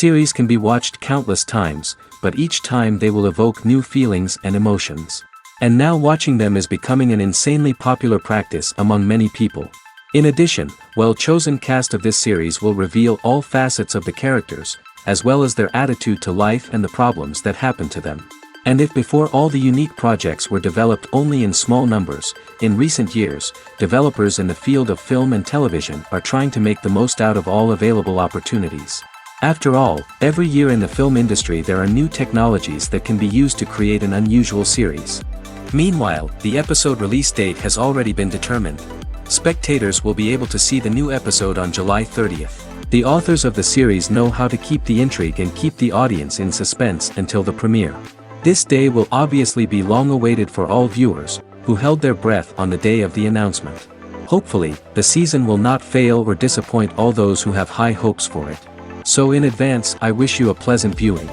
Series can be watched countless times, but each time they will evoke new feelings and emotions. And now watching them is becoming an insanely popular practice among many people. In addition, well-chosen cast of this series will reveal all facets of the characters, as well as their attitude to life and the problems that happen to them. And if before all the unique projects were developed only in small numbers, in recent years, developers in the field of film and television are trying to make the most out of all available opportunities. After all, every year in the film industry there are new technologies that can be used to create an unusual series. Meanwhile, the episode release date has already been determined. Spectators will be able to see the new episode on July 30th. The authors of the series know how to keep the intrigue and keep the audience in suspense until the premiere. This day will obviously be long awaited for all viewers, who held their breath on the day of the announcement. Hopefully, the season will not fail or disappoint all those who have high hopes for it. So in advance, I wish you a pleasant viewing.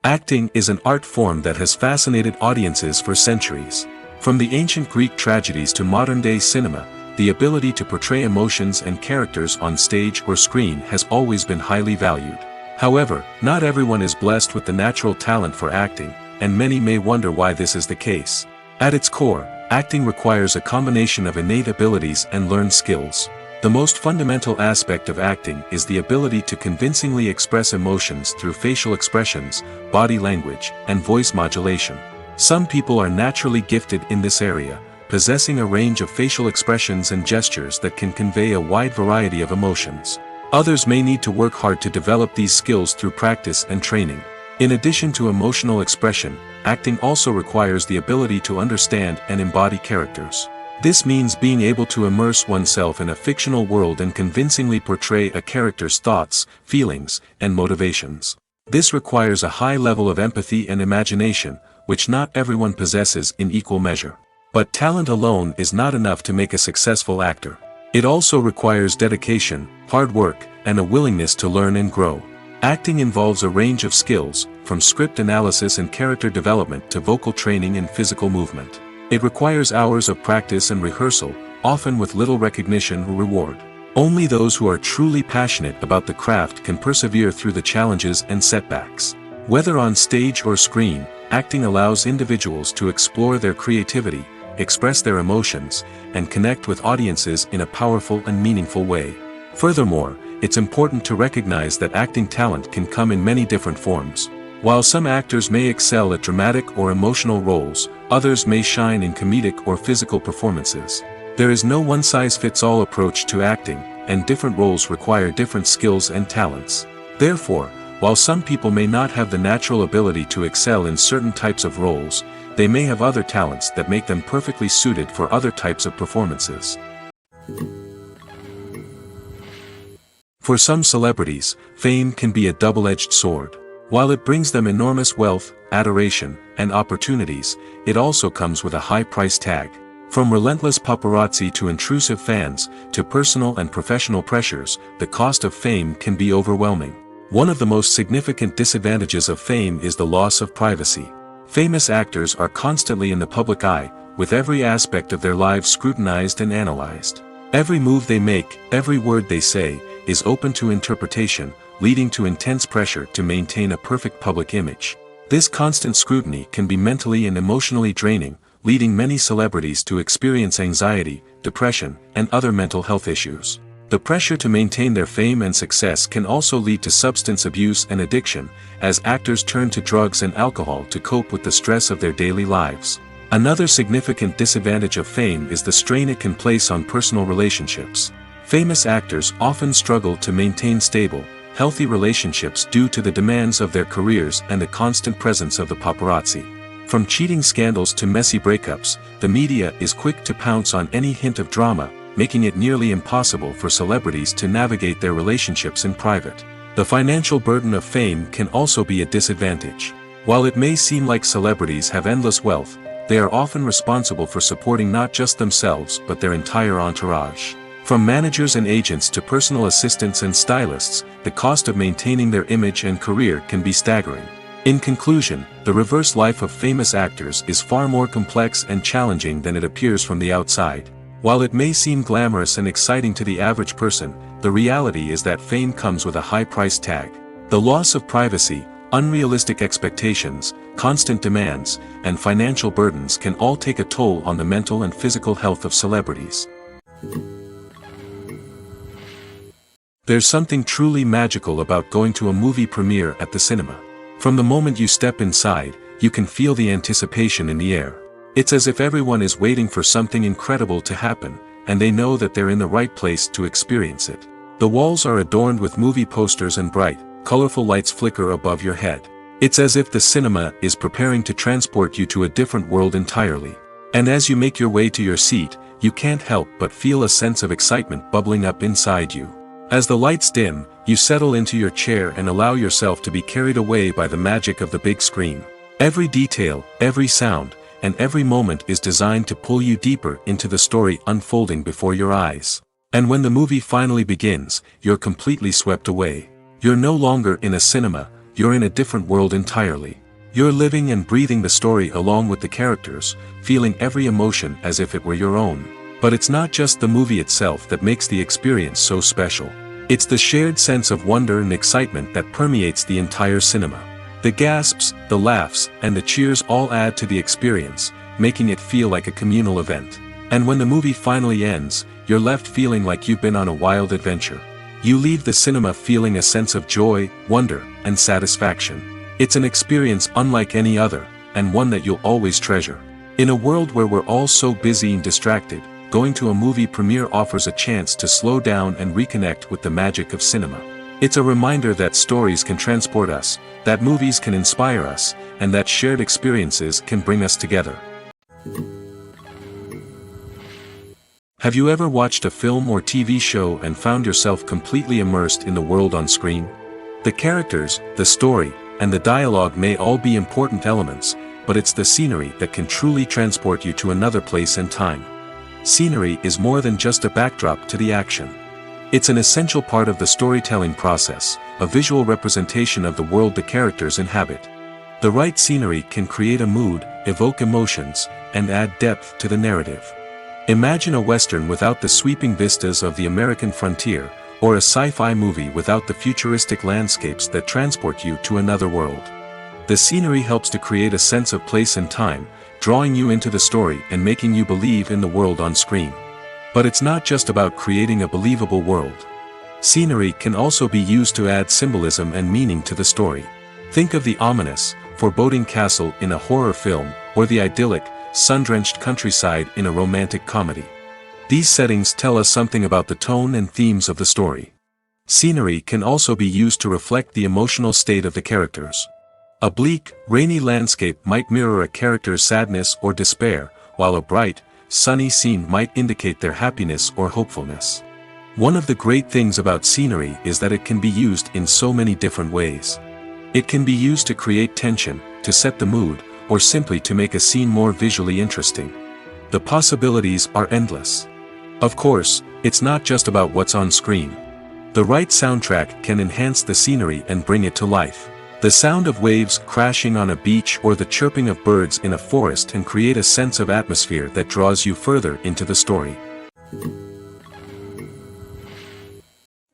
Acting is an art form that has fascinated audiences for centuries. From the ancient Greek tragedies to modern-day cinema, the ability to portray emotions and characters on stage or screen has always been highly valued. However, not everyone is blessed with the natural talent for acting, and many may wonder why this is the case. At its core, acting requires a combination of innate abilities and learned skills. The most fundamental aspect of acting is the ability to convincingly express emotions through facial expressions, body language, and voice modulation. Some people are naturally gifted in this area, possessing a range of facial expressions and gestures that can convey a wide variety of emotions. Others may need to work hard to develop these skills through practice and training. In addition to emotional expression, acting also requires the ability to understand and embody characters. This means being able to immerse oneself in a fictional world and convincingly portray a character's thoughts, feelings, and motivations. This requires a high level of empathy and imagination, which not everyone possesses in equal measure. But talent alone is not enough to make a successful actor. It also requires dedication, hard work, and a willingness to learn and grow. Acting involves a range of skills, from script analysis and character development to vocal training and physical movement. It requires hours of practice and rehearsal, often with little recognition or reward. Only those who are truly passionate about the craft can persevere through the challenges and setbacks. Whether on stage or screen, acting allows individuals to explore their creativity, express their emotions, and connect with audiences in a powerful and meaningful way. Furthermore, it's important to recognize that acting talent can come in many different forms. While some actors may excel at dramatic or emotional roles, others may shine in comedic or physical performances. There is no one-size-fits-all approach to acting, and different roles require different skills and talents. Therefore, while some people may not have the natural ability to excel in certain types of roles, they may have other talents that make them perfectly suited for other types of performances. For some celebrities, fame can be a double-edged sword. While it brings them enormous wealth, adoration, and opportunities, it also comes with a high price tag. From relentless paparazzi to intrusive fans, to personal and professional pressures, the cost of fame can be overwhelming. One of the most significant disadvantages of fame is the loss of privacy. Famous actors are constantly in the public eye, with every aspect of their lives scrutinized and analyzed. Every move they make, every word they say, is open to interpretation, leading to intense pressure to maintain a perfect public image. This constant scrutiny can be mentally and emotionally draining, leading many celebrities to experience anxiety, depression, and other mental health issues. The pressure to maintain their fame and success can also lead to substance abuse and addiction, as actors turn to drugs and alcohol to cope with the stress of their daily lives. Another significant disadvantage of fame is the strain it can place on personal relationships. Famous actors often struggle to maintain stable, healthy relationships due to the demands of their careers and the constant presence of the paparazzi. From cheating scandals to messy breakups, the media is quick to pounce on any hint of drama, making it nearly impossible for celebrities to navigate their relationships in private. The financial burden of fame can also be a disadvantage. While it may seem like celebrities have endless wealth, they are often responsible for supporting not just themselves but their entire entourage. From managers and agents to personal assistants and stylists, the cost of maintaining their image and career can be staggering. In conclusion, the reverse life of famous actors is far more complex and challenging than it appears from the outside. While it may seem glamorous and exciting to the average person, the reality is that fame comes with a high price tag. The loss of privacy, unrealistic expectations, constant demands, and financial burdens can all take a toll on the mental and physical health of celebrities. There's something truly magical about going to a movie premiere at the cinema. From the moment you step inside, you can feel the anticipation in the air. It's as if everyone is waiting for something incredible to happen, and they know that they're in the right place to experience it. The walls are adorned with movie posters and bright, colorful lights flicker above your head. It's as if the cinema is preparing to transport you to a different world entirely. And as you make your way to your seat, you can't help but feel a sense of excitement bubbling up inside you. As the lights dim, you settle into your chair and allow yourself to be carried away by the magic of the big screen. Every detail, every sound, and every moment is designed to pull you deeper into the story unfolding before your eyes. And when the movie finally begins, you're completely swept away. You're no longer in a cinema, you're in a different world entirely. You're living and breathing the story along with the characters, feeling every emotion as if it were your own. But it's not just the movie itself that makes the experience so special. It's the shared sense of wonder and excitement that permeates the entire cinema. The gasps, the laughs, and the cheers all add to the experience, making it feel like a communal event. And when the movie finally ends, you're left feeling like you've been on a wild adventure. You leave the cinema feeling a sense of joy, wonder, and satisfaction. It's an experience unlike any other, and one that you'll always treasure. In a world where we're all so busy and distracted, going to a movie premiere offers a chance to slow down and reconnect with the magic of cinema. It's a reminder that stories can transport us, that movies can inspire us, and that shared experiences can bring us together. Have you ever watched a film or TV show and found yourself completely immersed in the world on screen? The characters, the story, and the dialogue may all be important elements, but it's the scenery that can truly transport you to another place and time. Scenery is more than just a backdrop to the action. It's an essential part of the storytelling process, a visual representation of the world the characters inhabit. The right scenery can create a mood, evoke emotions, and add depth to the narrative. Imagine a Western without the sweeping vistas of the American frontier, or a sci-fi movie without the futuristic landscapes that transport you to another world. The scenery helps to create a sense of place and time, drawing you into the story and making you believe in the world on screen. But it's not just about creating a believable world. Scenery can also be used to add symbolism and meaning to the story. Think of the ominous, foreboding castle in a horror film, or the idyllic, sun-drenched countryside in a romantic comedy. These settings tell us something about the tone and themes of the story. Scenery can also be used to reflect the emotional state of the characters. A bleak, rainy landscape might mirror a character's sadness or despair, while a bright, sunny scene might indicate their happiness or hopefulness. One of the great things about scenery is that it can be used in so many different ways. It can be used to create tension, to set the mood, or simply to make a scene more visually interesting. The possibilities are endless. Of course, it's not just about what's on screen. The right soundtrack can enhance the scenery and bring it to life. The sound of waves crashing on a beach or the chirping of birds in a forest can create a sense of atmosphere that draws you further into the story.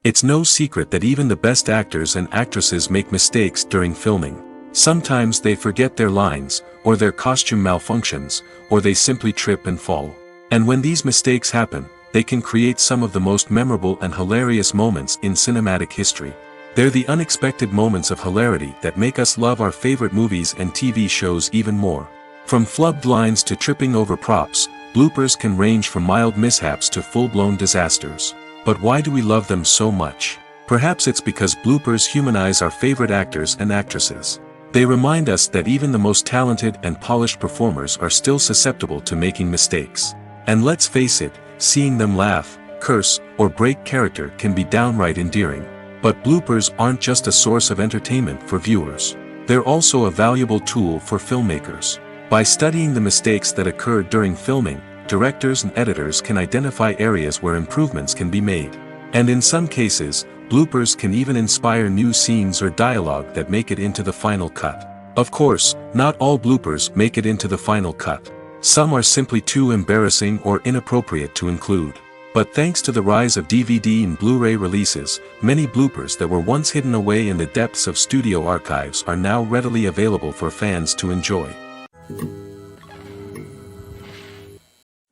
It's no secret that even the best actors and actresses make mistakes during filming. Sometimes they forget their lines, or their costume malfunctions, or they simply trip and fall. And when these mistakes happen, they can create some of the most memorable and hilarious moments in cinematic history. They're the unexpected moments of hilarity that make us love our favorite movies and TV shows even more. From flubbed lines to tripping over props, bloopers can range from mild mishaps to full-blown disasters. But why do we love them so much? Perhaps it's because bloopers humanize our favorite actors and actresses. They remind us that even the most talented and polished performers are still susceptible to making mistakes. And let's face it, seeing them laugh, curse, or break character can be downright endearing. But bloopers aren't just a source of entertainment for viewers. They're also a valuable tool for filmmakers. By studying the mistakes that occurred during filming, directors and editors can identify areas where improvements can be made. And in some cases, bloopers can even inspire new scenes or dialogue that make it into the final cut. Of course, not all bloopers make it into the final cut. Some are simply too embarrassing or inappropriate to include. But thanks to the rise of DVD and Blu-ray releases, many bloopers that were once hidden away in the depths of studio archives are now readily available for fans to enjoy.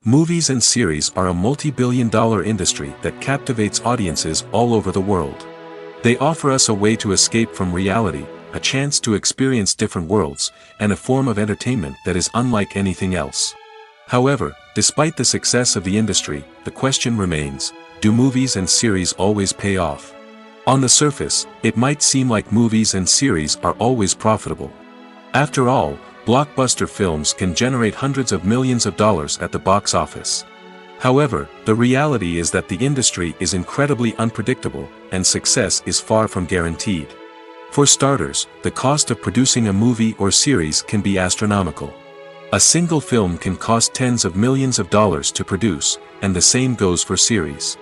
Movies and series are a multi-billion-dollar industry that captivates audiences all over the world. They offer us a way to escape from reality, a chance to experience different worlds, and a form of entertainment that is unlike anything else. However, despite the success of the industry, the question remains, do movies and series always pay off? On the surface, it might seem like movies and series are always profitable. After all, blockbuster films can generate hundreds of millions of dollars at the box office. However, the reality is that the industry is incredibly unpredictable, and success is far from guaranteed. For starters, the cost of producing a movie or series can be astronomical. A single film can cost tens of millions of dollars to produce, and the same goes for series.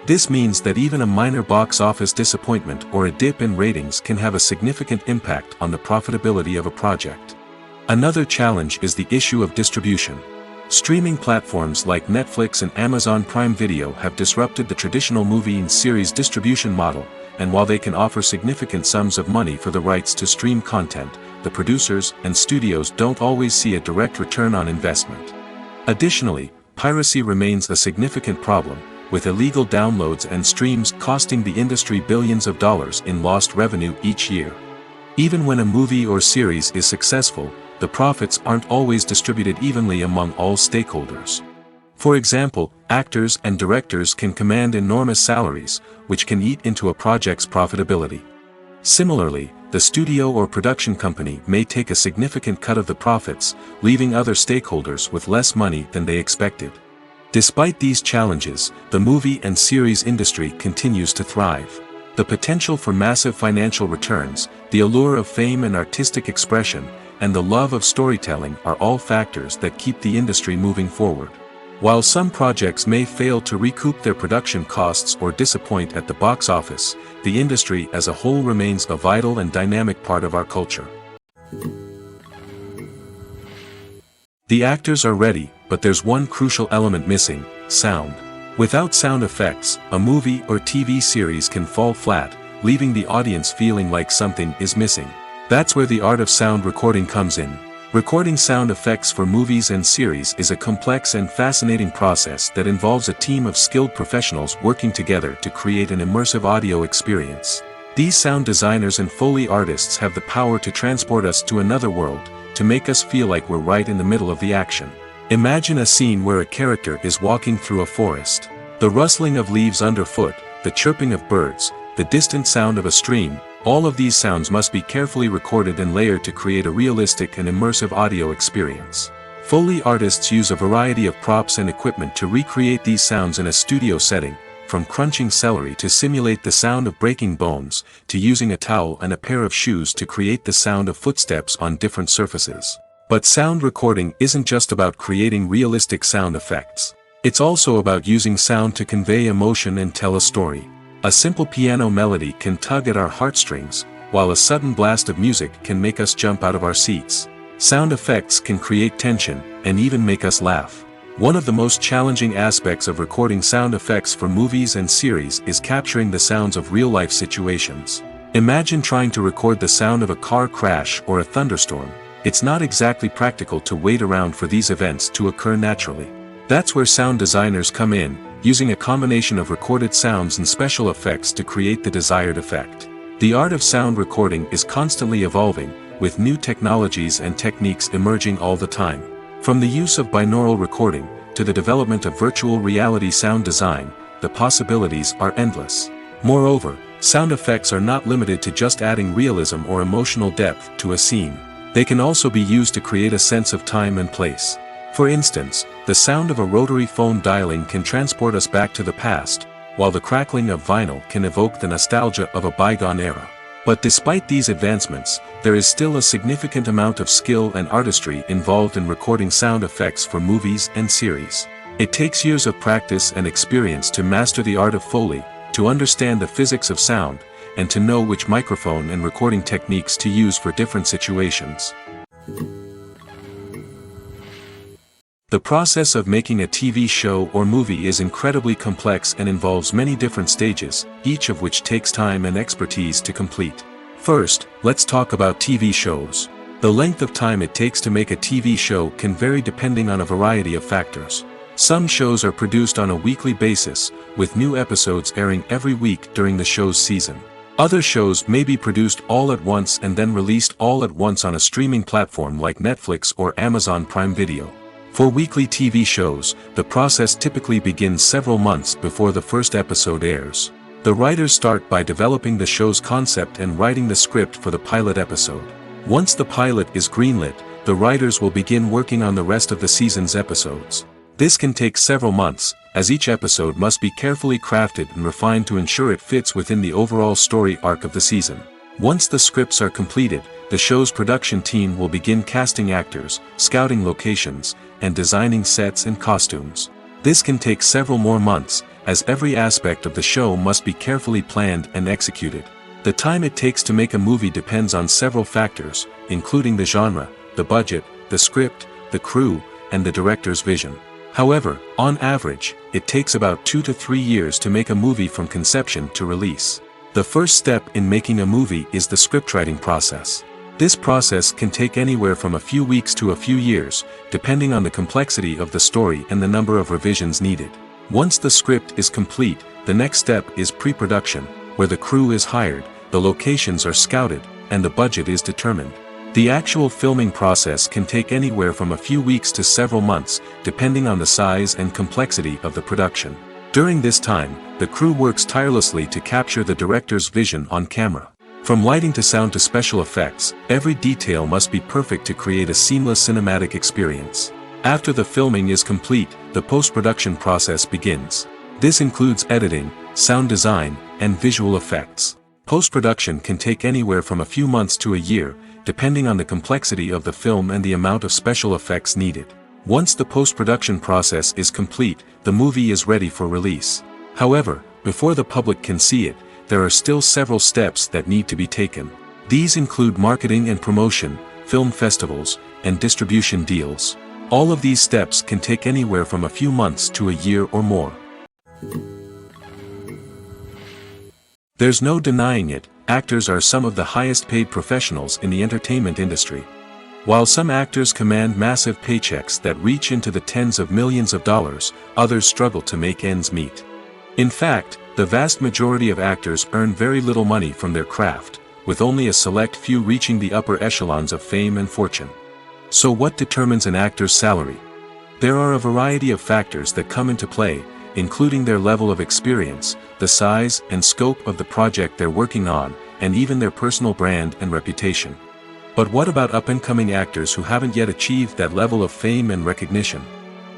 This means that even a minor box office disappointment or a dip in ratings can have a significant impact on the profitability of a project. Another challenge is the issue of distribution. Streaming platforms like Netflix and Amazon Prime Video have disrupted the traditional movie and series distribution model, and while they can offer significant sums of money for the rights to stream content, the producers and studios don't always see a direct return on investment. Additionally, piracy remains a significant problem, with illegal downloads and streams costing the industry billions of dollars in lost revenue each year. Even when a movie or series is successful, the profits aren't always distributed evenly among all stakeholders. For example, actors and directors can command enormous salaries, which can eat into a project's profitability. Similarly, the studio or production company may take a significant cut of the profits, leaving other stakeholders with less money than they expected. Despite these challenges, the movie and series industry continues to thrive. The potential for massive financial returns, the allure of fame and artistic expression, and the love of storytelling are all factors that keep the industry moving forward. While some projects may fail to recoup their production costs or disappoint at the box office, the industry as a whole remains a vital and dynamic part of our culture. The actors are ready, but there's one crucial element missing: sound. Without sound effects, a movie or TV series can fall flat, leaving the audience feeling like something is missing. That's where the art of sound recording comes in. Recording sound effects for movies and series is a complex and fascinating process that involves a team of skilled professionals working together to create an immersive audio experience. These sound designers and Foley artists have the power to transport us to another world, to make us feel like we're right in the middle of the action. Imagine a scene where a character is walking through a forest. The rustling of leaves underfoot, the chirping of birds, the distant sound of a stream, all of these sounds must be carefully recorded and layered to create a realistic and immersive audio experience. Foley artists use a variety of props and equipment to recreate these sounds in a studio setting, from crunching celery to simulate the sound of breaking bones, to using a towel and a pair of shoes to create the sound of footsteps on different surfaces. But sound recording isn't just about creating realistic sound effects. It's also about using sound to convey emotion and tell a story. A simple piano melody can tug at our heartstrings, while a sudden blast of music can make us jump out of our seats. Sound effects can create tension, and even make us laugh. One of the most challenging aspects of recording sound effects for movies and series is capturing the sounds of real-life situations. Imagine trying to record the sound of a car crash or a thunderstorm. It's not exactly practical to wait around for these events to occur naturally. That's where sound designers come in, using a combination of recorded sounds and special effects to create the desired effect. The art of sound recording is constantly evolving, with new technologies and techniques emerging all the time. From the use of binaural recording, to the development of virtual reality sound design, the possibilities are endless. Moreover, sound effects are not limited to just adding realism or emotional depth to a scene. They can also be used to create a sense of time and place. For instance, the sound of a rotary phone dialing can transport us back to the past, while the crackling of vinyl can evoke the nostalgia of a bygone era. But despite these advancements, there is still a significant amount of skill and artistry involved in recording sound effects for movies and series. It takes years of practice and experience to master the art of Foley, to understand the physics of sound, and to know which microphone and recording techniques to use for different situations. The process of making a TV show or movie is incredibly complex and involves many different stages, each of which takes time and expertise to complete. First, let's talk about TV shows. The length of time it takes to make a TV show can vary depending on a variety of factors. Some shows are produced on a weekly basis, with new episodes airing every week during the show's season. Other shows may be produced all at once and then released all at once on a streaming platform like Netflix or Amazon Prime Video. For weekly TV shows, the process typically begins several months before the first episode airs. The writers start by developing the show's concept and writing the script for the pilot episode. Once the pilot is greenlit, the writers will begin working on the rest of the season's episodes. This can take several months, as each episode must be carefully crafted and refined to ensure it fits within the overall story arc of the season. Once the scripts are completed, the show's production team will begin casting actors, scouting locations, and designing sets and costumes. This can take several more months, as every aspect of the show must be carefully planned and executed. The time it takes to make a movie depends on several factors, including the genre, the budget, the script, the crew, and the director's vision. However, on average, it takes about 2 to 3 years to make a movie from conception to release. The first step in making a movie is the scriptwriting process. This process can take anywhere from a few weeks to a few years, depending on the complexity of the story and the number of revisions needed. Once the script is complete, the next step is pre-production, where the crew is hired, the locations are scouted, and the budget is determined. The actual filming process can take anywhere from a few weeks to several months, depending on the size and complexity of the production. During this time, the crew works tirelessly to capture the director's vision on camera. From lighting to sound to special effects, every detail must be perfect to create a seamless cinematic experience. After the filming is complete, the post-production process begins. This includes editing, sound design, and visual effects. Post-production can take anywhere from a few months to a year, depending on the complexity of the film and the amount of special effects needed. Once the post-production process is complete, the movie is ready for release. However, before the public can see it, there are still several steps that need to be taken. These include marketing and promotion, film festivals, and distribution deals. All of these steps can take anywhere from a few months to a year or more. There's no denying it, actors are some of the highest paid professionals in the entertainment industry. While some actors command massive paychecks that reach into the tens of millions of dollars, others struggle to make ends meet. In fact, the vast majority of actors earn very little money from their craft, with only a select few reaching the upper echelons of fame and fortune. So what determines an actor's salary? There are a variety of factors that come into play, including their level of experience, the size and scope of the project they're working on, and even their personal brand and reputation. But what about up-and-coming actors who haven't yet achieved that level of fame and recognition?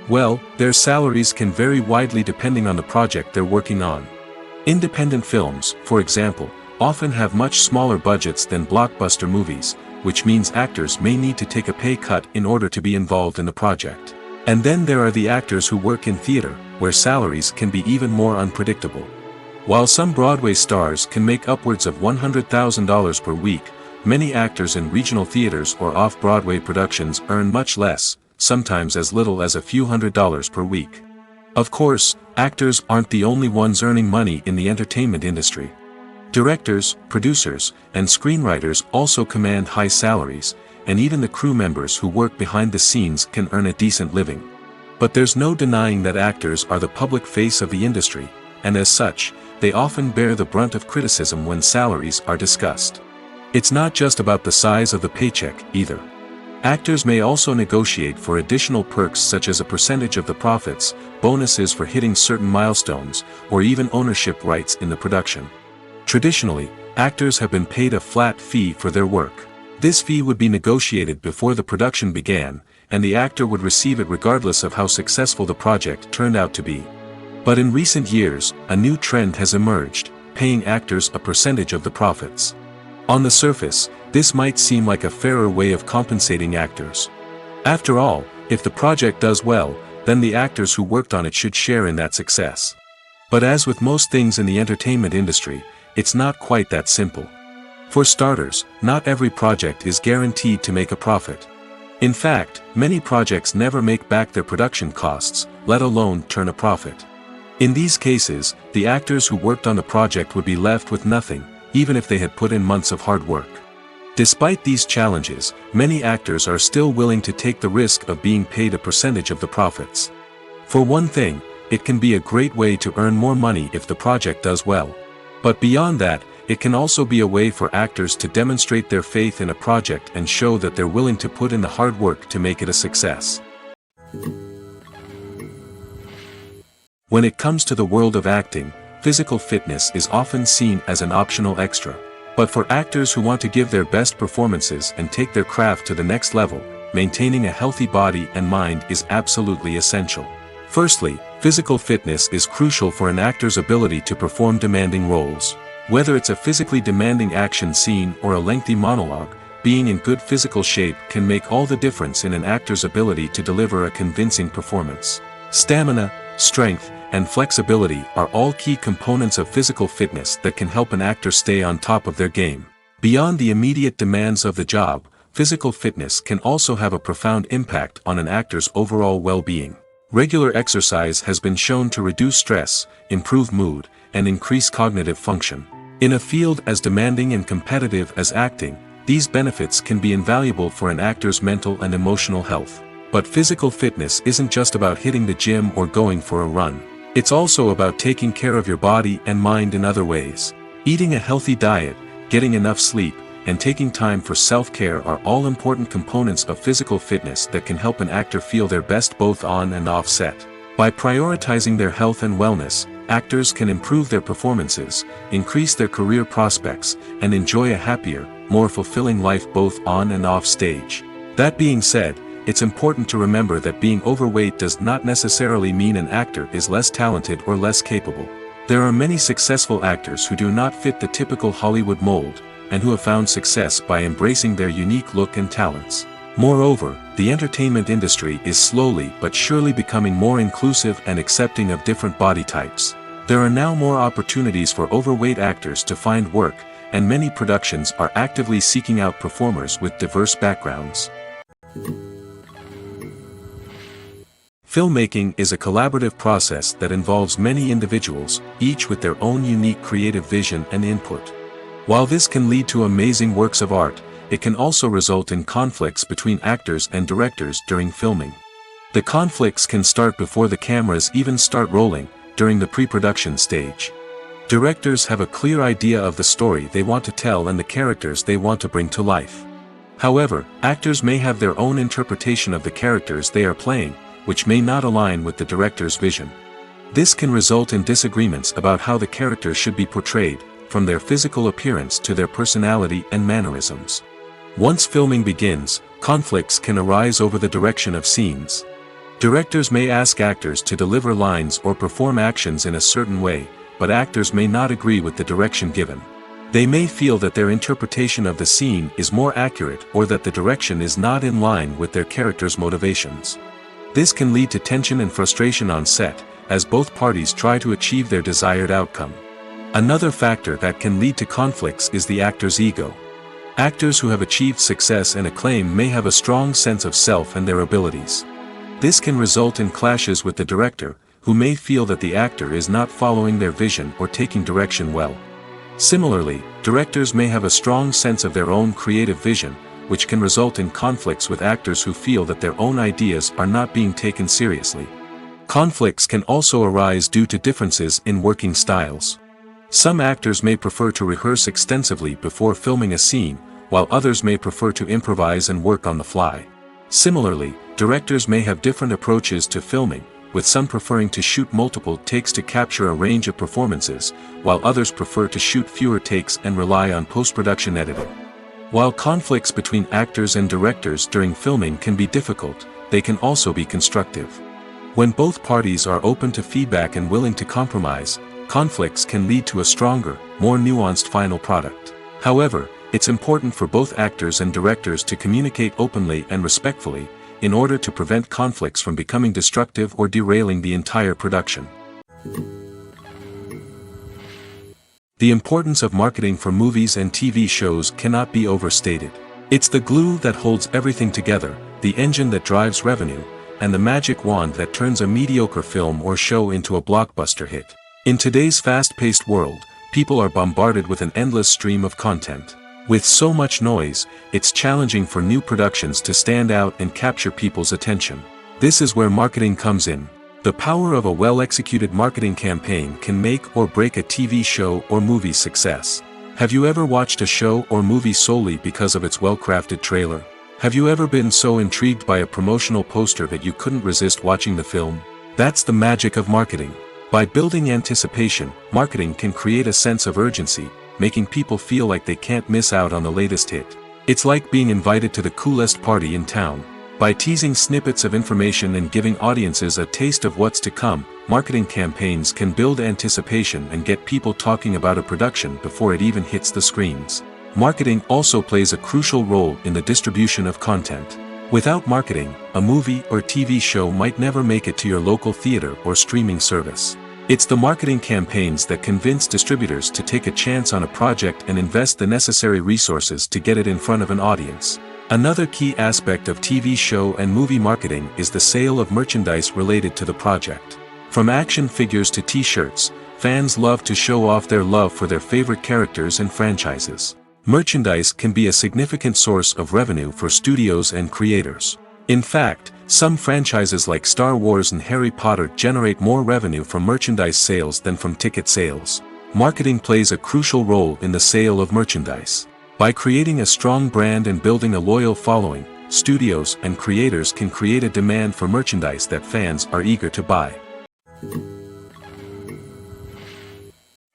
Well, their salaries can vary widely depending on the project they're working on. Independent films, for example, often have much smaller budgets than blockbuster movies, which means actors may need to take a pay cut in order to be involved in the project. And then there are the actors who work in theater, where salaries can be even more unpredictable. While some Broadway stars can make upwards of $100,000 per week, many actors in regional theaters or off-Broadway productions earn much less, sometimes as little as a few $100s per week. Of course, actors aren't the only ones earning money in the entertainment industry. Directors, producers, and screenwriters also command high salaries, and even the crew members who work behind the scenes can earn a decent living. But there's no denying that actors are the public face of the industry, and as such, they often bear the brunt of criticism when salaries are discussed. It's not just about the size of the paycheck, either. Actors may also negotiate for additional perks such as a percentage of the profits, bonuses for hitting certain milestones, or even ownership rights in the production. Traditionally, actors have been paid a flat fee for their work. This fee would be negotiated before the production began, and the actor would receive it regardless of how successful the project turned out to be. But in recent years, a new trend has emerged, paying actors a percentage of the profits. On the surface, this might seem like a fairer way of compensating actors. After all, if the project does well, then the actors who worked on it should share in that success. But as with most things in the entertainment industry, it's not quite that simple. For starters, not every project is guaranteed to make a profit. In fact, many projects never make back their production costs, let alone turn a profit. In these cases, the actors who worked on the project would be left with nothing, even if they had put in months of hard work. Despite these challenges, many actors are still willing to take the risk of being paid a percentage of the profits. For one thing, it can be a great way to earn more money if the project does well. But beyond that, it can also be a way for actors to demonstrate their faith in a project and show that they're willing to put in the hard work to make it a success. When it comes to the world of acting, physical fitness is often seen as an optional extra. But for actors who want to give their best performances and take their craft to the next level, maintaining a healthy body and mind is absolutely essential. Firstly, physical fitness is crucial for an actor's ability to perform demanding roles. Whether it's a physically demanding action scene or a lengthy monologue, being in good physical shape can make all the difference in an actor's ability to deliver a convincing performance. Stamina, strength, and flexibility are all key components of physical fitness that can help an actor stay on top of their game. Beyond the immediate demands of the job, physical fitness can also have a profound impact on an actor's overall well-being. Regular exercise has been shown to reduce stress, improve mood, and increase cognitive function. In a field as demanding and competitive as acting, these benefits can be invaluable for an actor's mental and emotional health. But physical fitness isn't just about hitting the gym or going for a run. It's also about taking care of your body and mind in other ways. Eating a healthy diet, getting enough sleep, and taking time for self-care are all important components of physical fitness that can help an actor feel their best both on and off set. By prioritizing their health and wellness, actors can improve their performances, increase their career prospects, and enjoy a happier, more fulfilling life both on and off stage. That being said, it's important to remember that being overweight does not necessarily mean an actor is less talented or less capable. There are many successful actors who do not fit the typical Hollywood mold, and who have found success by embracing their unique look and talents. Moreover, the entertainment industry is slowly but surely becoming more inclusive and accepting of different body types. There are now more opportunities for overweight actors to find work, and many productions are actively seeking out performers with diverse backgrounds. Filmmaking is a collaborative process that involves many individuals, each with their own unique creative vision and input. While this can lead to amazing works of art, it can also result in conflicts between actors and directors during filming. The conflicts can start before the cameras even start rolling, during the pre-production stage. Directors have a clear idea of the story they want to tell and the characters they want to bring to life. However, actors may have their own interpretation of the characters they are playing, which may not align with the director's vision. This can result in disagreements about how the characters should be portrayed, from their physical appearance to their personality and mannerisms. Once filming begins, conflicts can arise over the direction of scenes. Directors may ask actors to deliver lines or perform actions in a certain way, but actors may not agree with the direction given. They may feel that their interpretation of the scene is more accurate or that the direction is not in line with their character's motivations. This can lead to tension and frustration on set, as both parties try to achieve their desired outcome. Another factor that can lead to conflicts is the actor's ego. Actors who have achieved success and acclaim may have a strong sense of self and their abilities. This can result in clashes with the director, who may feel that the actor is not following their vision or taking direction well. Similarly, directors may have a strong sense of their own creative vision, which can result in conflicts with actors who feel that their own ideas are not being taken seriously. Conflicts can also arise due to differences in working styles. Some actors may prefer to rehearse extensively before filming a scene, while others may prefer to improvise and work on the fly. Similarly, directors may have different approaches to filming, with some preferring to shoot multiple takes to capture a range of performances, while others prefer to shoot fewer takes and rely on post-production editing. While conflicts between actors and directors during filming can be difficult, they can also be constructive. When both parties are open to feedback and willing to compromise, conflicts can lead to a stronger, more nuanced final product. However, it's important for both actors and directors to communicate openly and respectfully, in order to prevent conflicts from becoming destructive or derailing the entire production. The importance of marketing for movies and TV shows cannot be overstated. It's the glue that holds everything together, the engine that drives revenue, and the magic wand that turns a mediocre film or show into a blockbuster hit. In today's fast-paced world, people are bombarded with an endless stream of content. With so much noise, it's challenging for new productions to stand out and capture people's attention. This is where marketing comes in. The power of a well-executed marketing campaign can make or break a TV show or movie's success. Have you ever watched a show or movie solely because of its well-crafted trailer? Have you ever been so intrigued by a promotional poster that you couldn't resist watching the film? That's the magic of marketing. By building anticipation, marketing can create a sense of urgency, making people feel like they can't miss out on the latest hit. It's like being invited to the coolest party in town. By teasing snippets of information and giving audiences a taste of what's to come, marketing campaigns can build anticipation and get people talking about a production before it even hits the screens. Marketing also plays a crucial role in the distribution of content. Without marketing, a movie or TV show might never make it to your local theater or streaming service. It's the marketing campaigns that convince distributors to take a chance on a project and invest the necessary resources to get it in front of an audience. Another key aspect of TV show and movie marketing is the sale of merchandise related to the project. From action figures to t-shirts, fans love to show off their love for their favorite characters and franchises. Merchandise can be a significant source of revenue for studios and creators. In fact, some franchises like Star Wars and Harry Potter generate more revenue from merchandise sales than from ticket sales. Marketing plays a crucial role in the sale of merchandise. By creating a strong brand and building a loyal following, studios and creators can create a demand for merchandise that fans are eager to buy.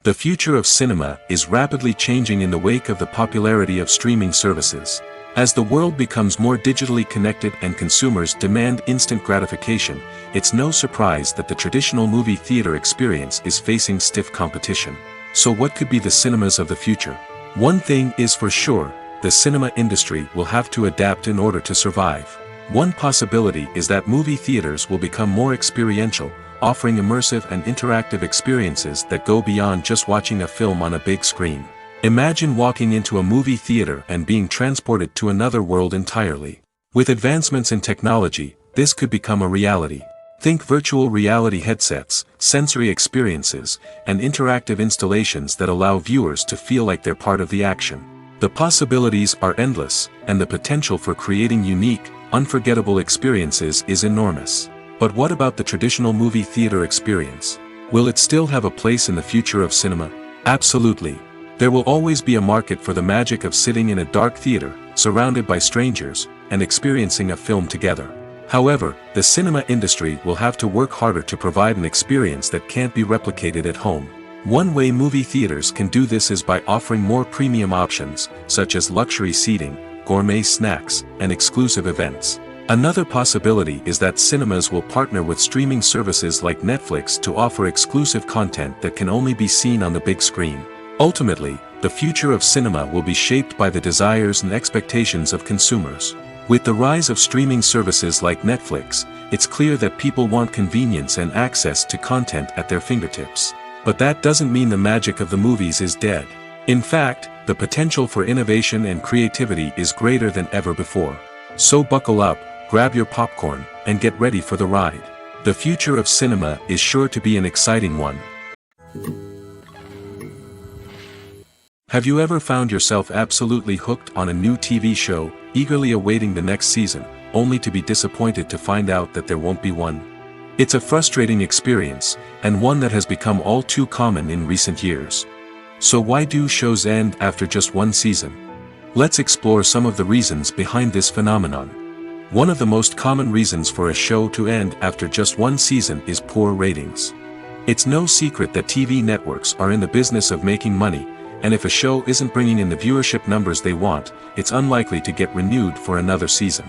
The future of cinema is rapidly changing in the wake of the popularity of streaming services. As the world becomes more digitally connected and consumers demand instant gratification, it's no surprise that the traditional movie theater experience is facing stiff competition. So what could be the cinemas of the future? One thing is for sure, the cinema industry will have to adapt in order to survive. One possibility is that movie theaters will become more experiential, offering immersive and interactive experiences that go beyond just watching a film on a big screen. Imagine walking into a movie theater and being transported to another world entirely. With advancements in technology, this could become a reality. Think virtual reality headsets, sensory experiences, and interactive installations that allow viewers to feel like they're part of the action. The possibilities are endless, and the potential for creating unique, unforgettable experiences is enormous. But what about the traditional movie theater experience? Will it still have a place in the future of cinema? Absolutely. There will always be a market for the magic of sitting in a dark theater, surrounded by strangers, and experiencing a film together. However, the cinema industry will have to work harder to provide an experience that can't be replicated at home. One way movie theaters can do this is by offering more premium options, such as luxury seating, gourmet snacks, and exclusive events. Another possibility is that cinemas will partner with streaming services like Netflix to offer exclusive content that can only be seen on the big screen. Ultimately, the future of cinema will be shaped by the desires and expectations of consumers. With the rise of streaming services like Netflix, it's clear that people want convenience and access to content at their fingertips. But that doesn't mean the magic of the movies is dead. In fact, the potential for innovation and creativity is greater than ever before. So buckle up, grab your popcorn, and get ready for the ride. The future of cinema is sure to be an exciting one. Have you ever found yourself absolutely hooked on a new TV show, eagerly awaiting the next season, only to be disappointed to find out that there won't be one. It's a frustrating experience, and one that has become all too common in recent years. So why do shows end after just one season? Let's explore some of the reasons behind this phenomenon. One of the most common reasons for a show to end after just one season is poor ratings. It's no secret that TV networks are in the business of making money, and if a show isn't bringing in the viewership numbers they want, it's unlikely to get renewed for another season.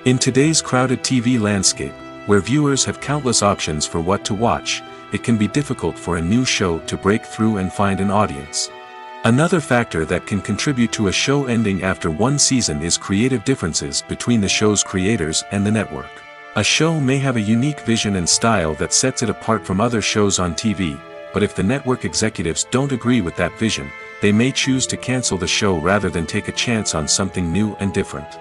In today's crowded TV landscape, where viewers have countless options for what to watch, it can be difficult for a new show to break through and find an audience. Another factor that can contribute to a show ending after one season is creative differences between the show's creators and the network. A show may have a unique vision and style that sets it apart from other shows on TV, but if the network executives don't agree with that vision, they may choose to cancel the show rather than take a chance on something new and different.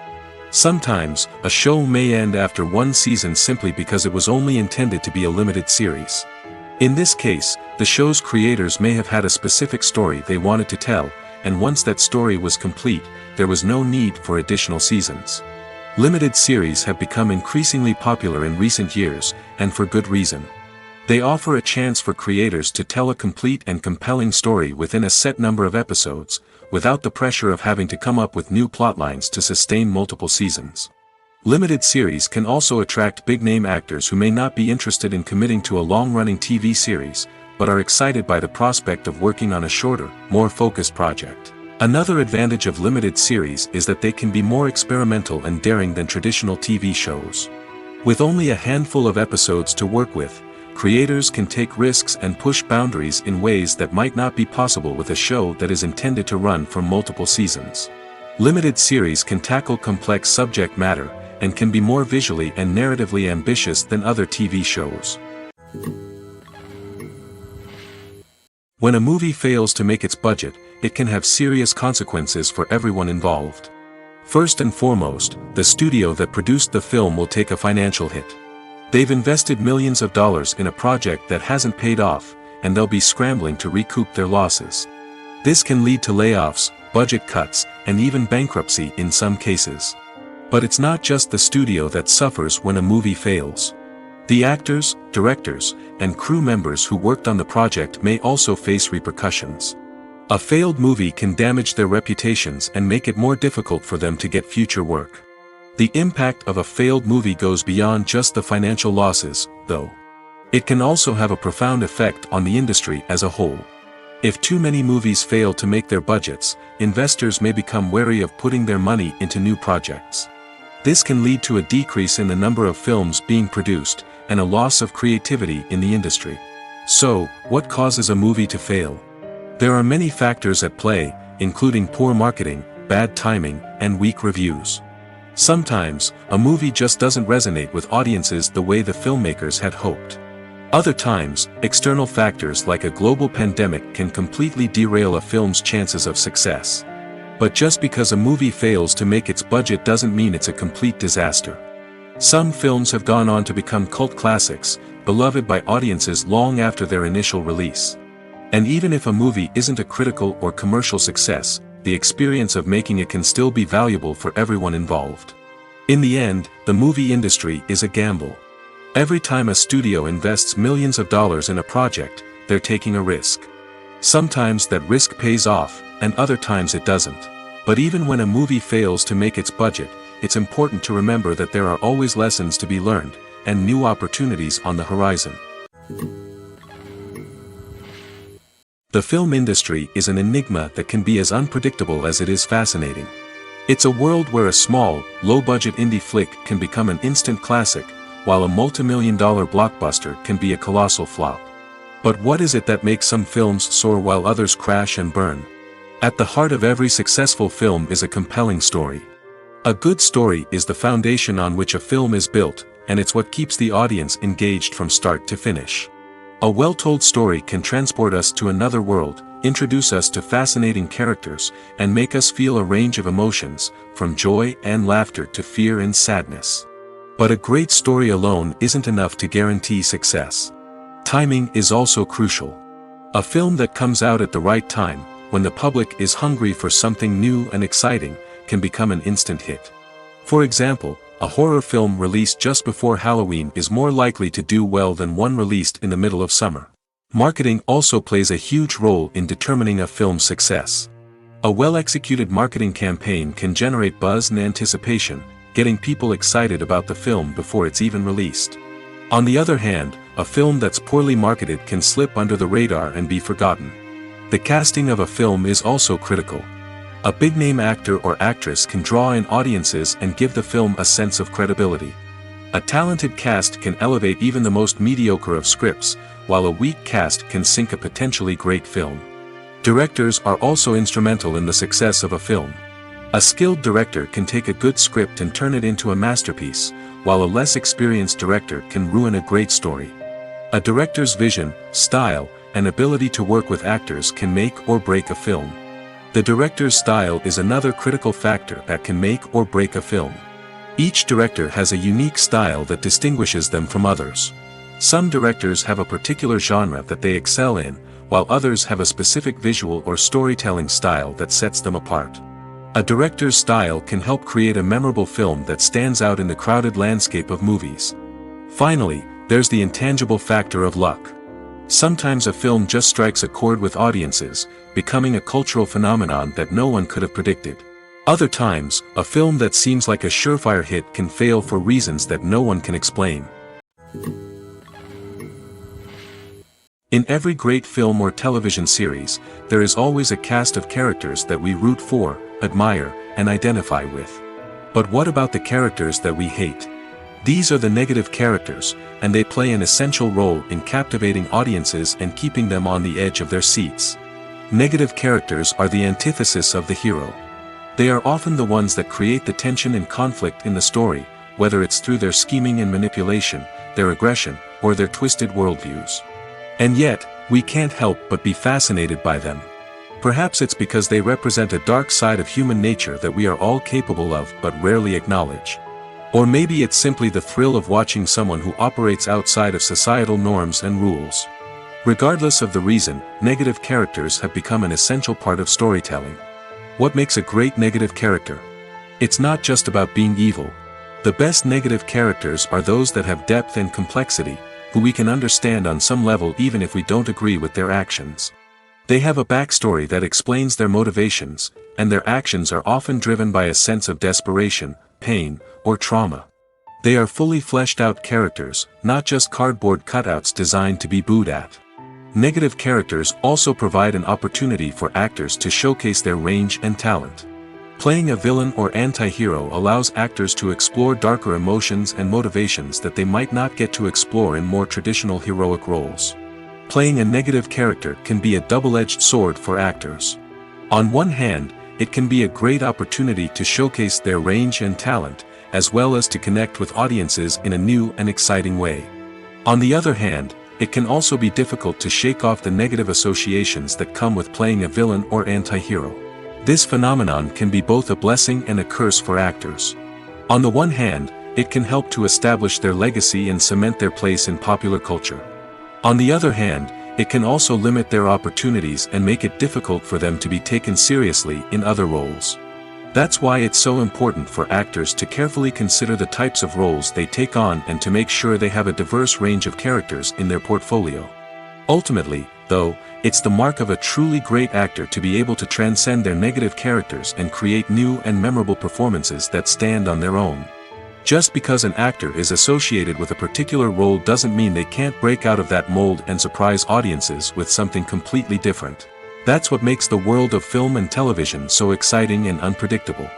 Sometimes, a show may end after one season simply because it was only intended to be a limited series. In this case, the show's creators may have had a specific story they wanted to tell, and once that story was complete, there was no need for additional seasons. Limited series have become increasingly popular in recent years, and for good reason. They offer a chance for creators to tell a complete and compelling story within a set number of episodes, without the pressure of having to come up with new plotlines to sustain multiple seasons. Limited series can also attract big-name actors who may not be interested in committing to a long-running TV series, but are excited by the prospect of working on a shorter, more focused project. Another advantage of limited series is that they can be more experimental and daring than traditional TV shows. With only a handful of episodes to work with, creators can take risks and push boundaries in ways that might not be possible with a show that is intended to run for multiple seasons. Limited series can tackle complex subject matter, and can be more visually and narratively ambitious than other TV shows. When a movie fails to make its budget, it can have serious consequences for everyone involved. First and foremost, the studio that produced the film will take a financial hit. They've invested millions of dollars in a project that hasn't paid off, and they'll be scrambling to recoup their losses. This can lead to layoffs, budget cuts, and even bankruptcy in some cases. But it's not just the studio that suffers when a movie fails. The actors, directors, and crew members who worked on the project may also face repercussions. A failed movie can damage their reputations and make it more difficult for them to get future work. The impact of a failed movie goes beyond just the financial losses, though. It can also have a profound effect on the industry as a whole. If too many movies fail to make their budgets, investors may become wary of putting their money into new projects. This can lead to a decrease in the number of films being produced, and a loss of creativity in the industry. So, what causes a movie to fail? There are many factors at play, including poor marketing, bad timing, and weak reviews. Sometimes, a movie just doesn't resonate with audiences the way the filmmakers had hoped. Other times, external factors like a global pandemic can completely derail a film's chances of success. But just because a movie fails to make its budget doesn't mean it's a complete disaster. Some films have gone on to become cult classics, beloved by audiences long after their initial release. And even if a movie isn't a critical or commercial success, the experience of making it can still be valuable for everyone involved. In the end, the movie industry is a gamble. Every time a studio invests millions of dollars in a project, they're taking a risk. Sometimes that risk pays off, and other times it doesn't. But even when a movie fails to make its budget, it's important to remember that there are always lessons to be learned, and new opportunities on the horizon. The film industry is an enigma that can be as unpredictable as it is fascinating. It's a world where a small, low-budget indie flick can become an instant classic, while a multi-million-dollar blockbuster can be a colossal flop. But what is it that makes some films soar while others crash and burn? At the heart of every successful film is a compelling story. A good story is the foundation on which a film is built, and it's what keeps the audience engaged from start to finish. A well-told story can transport us to another world, introduce us to fascinating characters, and make us feel a range of emotions, from joy and laughter to fear and sadness. But a great story alone isn't enough to guarantee success. Timing is also crucial. A film that comes out at the right time, when the public is hungry for something new and exciting, can become an instant hit. For example, a horror film released just before Halloween is more likely to do well than one released in the middle of summer. Marketing also plays a huge role in determining a film's success. A well-executed marketing campaign can generate buzz and anticipation, getting people excited about the film before it's even released. On the other hand, a film that's poorly marketed can slip under the radar and be forgotten. The casting of a film is also critical. A big-name actor or actress can draw in audiences and give the film a sense of credibility. A talented cast can elevate even the most mediocre of scripts, while a weak cast can sink a potentially great film. Directors are also instrumental in the success of a film. A skilled director can take a good script and turn it into a masterpiece, while a less experienced director can ruin a great story. A director's vision, style, and ability to work with actors can make or break a film. The director's style is another critical factor that can make or break a film. Each director has a unique style that distinguishes them from others. Some directors have a particular genre that they excel in, while others have a specific visual or storytelling style that sets them apart. A director's style can help create a memorable film that stands out in the crowded landscape of movies. Finally, there's the intangible factor of luck. Sometimes a film just strikes a chord with audiences, becoming a cultural phenomenon that no one could have predicted. Other times, a film that seems like a surefire hit can fail for reasons that no one can explain. In every great film or television series, there is always a cast of characters that we root for, admire, and identify with. But what about the characters that we hate? These are the negative characters, and they play an essential role in captivating audiences and keeping them on the edge of their seats. Negative characters are the antithesis of the hero. They are often the ones that create the tension and conflict in the story, whether it's through their scheming and manipulation, their aggression, or their twisted worldviews. And yet, we can't help but be fascinated by them. Perhaps it's because they represent a dark side of human nature that we are all capable of but rarely acknowledge. Or maybe it's simply the thrill of watching someone who operates outside of societal norms and rules. Regardless of the reason, negative characters have become an essential part of storytelling. What makes a great negative character? It's not just about being evil. The best negative characters are those that have depth and complexity, who we can understand on some level even if we don't agree with their actions. They have a backstory that explains their motivations, and their actions are often driven by a sense of desperation, pain, or trauma. They are fully fleshed out characters, not just cardboard cutouts designed to be booed at. Negative characters also provide an opportunity for actors to showcase their range and talent. Playing a villain or anti-hero allows actors to explore darker emotions and motivations that they might not get to explore in more traditional heroic roles. Playing a negative character can be a double-edged sword for actors. On one hand, it can be a great opportunity to showcase their range and talent, as well as to connect with audiences in a new and exciting way. On the other hand, it can also be difficult to shake off the negative associations that come with playing a villain or anti-hero. This phenomenon can be both a blessing and a curse for actors. On the one hand, it can help to establish their legacy and cement their place in popular culture. On the other hand, it can also limit their opportunities and make it difficult for them to be taken seriously in other roles. That's why it's so important for actors to carefully consider the types of roles they take on and to make sure they have a diverse range of characters in their portfolio. Ultimately, though, it's the mark of a truly great actor to be able to transcend their negative characters and create new and memorable performances that stand on their own. Just because an actor is associated with a particular role doesn't mean they can't break out of that mold and surprise audiences with something completely different. That's what makes the world of film and television so exciting and unpredictable.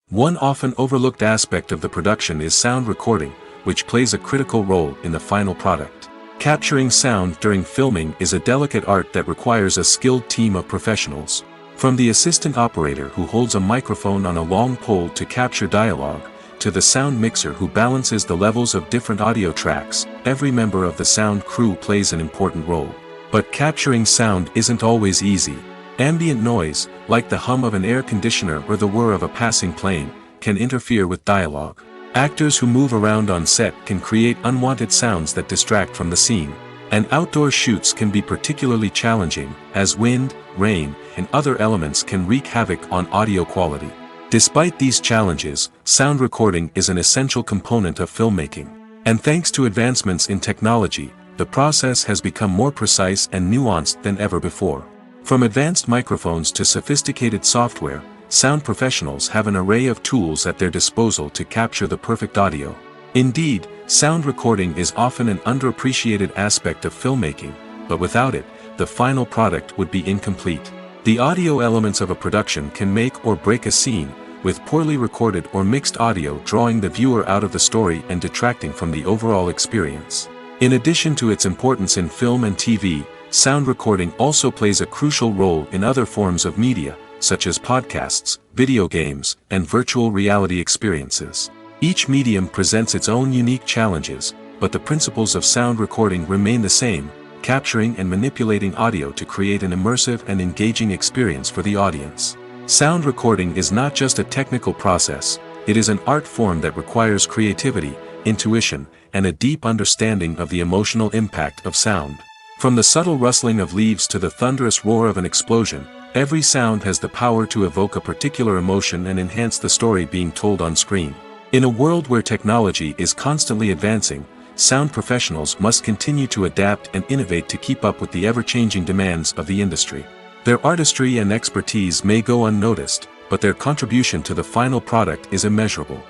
One often overlooked aspect of the production is sound recording, which plays a critical role in the final product. Capturing sound during filming is a delicate art that requires a skilled team of professionals. From the assistant operator who holds a microphone on a long pole to capture dialogue, to the sound mixer who balances the levels of different audio tracks, every member of the sound crew plays an important role. But capturing sound isn't always easy. Ambient noise, like the hum of an air conditioner or the whir of a passing plane, can interfere with dialogue. Actors who move around on set can create unwanted sounds that distract from the scene. And outdoor shoots can be particularly challenging, as wind, rain, and other elements can wreak havoc on audio quality. Despite these challenges, sound recording is an essential component of filmmaking. And thanks to advancements in technology, the process has become more precise and nuanced than ever before. From advanced microphones to sophisticated software, sound professionals have an array of tools at their disposal to capture the perfect audio. Indeed, sound recording is often an underappreciated aspect of filmmaking, but without it, the final product would be incomplete. The audio elements of a production can make or break a scene, with poorly recorded or mixed audio drawing the viewer out of the story and detracting from the overall experience. In addition to its importance in film and TV, sound recording also plays a crucial role in other forms of media, such as podcasts, video games, and virtual reality experiences. Each medium presents its own unique challenges, but the principles of sound recording remain the same, capturing and manipulating audio to create an immersive and engaging experience for the audience. Sound recording is not just a technical process, it is an art form that requires creativity, intuition, and a deep understanding of the emotional impact of sound. From the subtle rustling of leaves to the thunderous roar of an explosion, every sound has the power to evoke a particular emotion and enhance the story being told on screen. In a world where technology is constantly advancing, sound professionals must continue to adapt and innovate to keep up with the ever-changing demands of the industry. Their artistry and expertise may go unnoticed, but their contribution to the final product is immeasurable.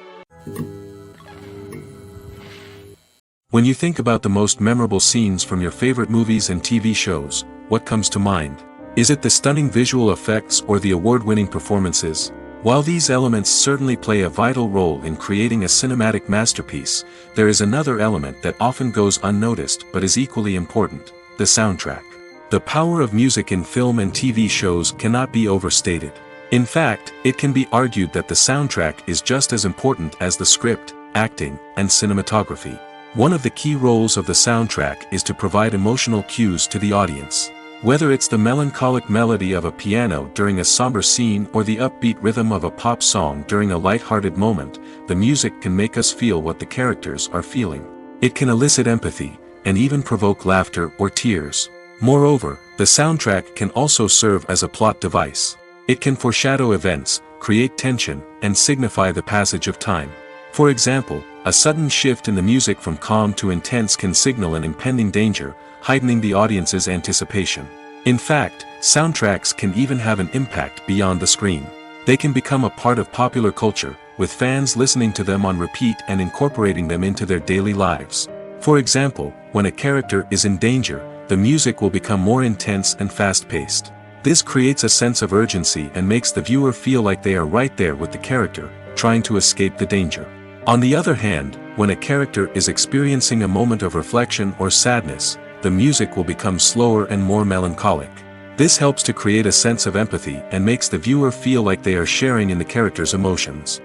When you think about the most memorable scenes from your favorite movies and TV shows, what comes to mind? Is it the stunning visual effects or the award-winning performances? While these elements certainly play a vital role in creating a cinematic masterpiece, there is another element that often goes unnoticed but is equally important: the soundtrack. The power of music in film and TV shows cannot be overstated. In fact, it can be argued that the soundtrack is just as important as the script, acting, and cinematography. One of the key roles of the soundtrack is to provide emotional cues to the audience. Whether it's the melancholic melody of a piano during a somber scene or the upbeat rhythm of a pop song during a light-hearted moment, the music can make us feel what the characters are feeling. It can elicit empathy, and even provoke laughter or tears. Moreover, the soundtrack can also serve as a plot device. It can foreshadow events, create tension, and signify the passage of time. For example, a sudden shift in the music from calm to intense can signal an impending danger, heightening the audience's anticipation. In fact, soundtracks can even have an impact beyond the screen. They can become a part of popular culture, with fans listening to them on repeat and incorporating them into their daily lives. For example, when a character is in danger, the music will become more intense and fast-paced. This creates a sense of urgency and makes the viewer feel like they are right there with the character, trying to escape the danger. On the other hand, when a character is experiencing a moment of reflection or sadness, the music will become slower and more melancholic. This helps to create a sense of empathy and makes the viewer feel like they are sharing in the character's emotions.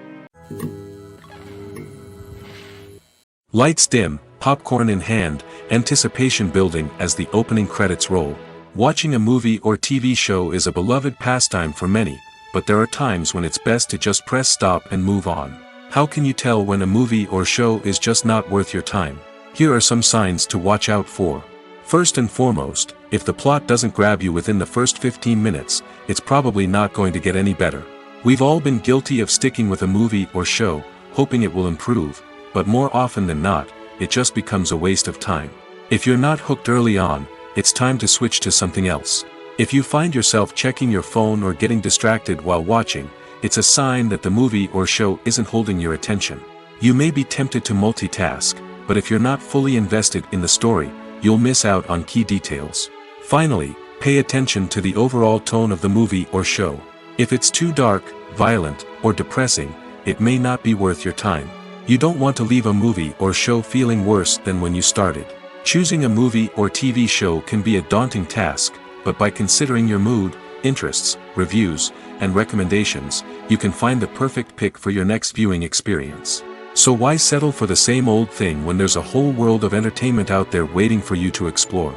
Lights dim, popcorn in hand, anticipation building as the opening credits roll. Watching a movie or TV show is a beloved pastime for many, but there are times when it's best to just press stop and move on. How can you tell when a movie or show is just not worth your time? Here are some signs to watch out for. First and foremost, if the plot doesn't grab you within the first 15 minutes, it's probably not going to get any better. We've all been guilty of sticking with a movie or show, hoping it will improve, but more often than not, it just becomes a waste of time. If you're not hooked early on, it's time to switch to something else. If you find yourself checking your phone or getting distracted while watching, it's a sign that the movie or show isn't holding your attention. You may be tempted to multitask, but if you're not fully invested in the story, you'll miss out on key details. Finally, pay attention to the overall tone of the movie or show. If it's too dark, violent, or depressing, it may not be worth your time. You don't want to leave a movie or show feeling worse than when you started. Choosing a movie or TV show can be a daunting task, but by considering your mood, interests, reviews, and recommendations, you can find the perfect pick for your next viewing experience. So why settle for the same old thing when there's a whole world of entertainment out there waiting for you to explore?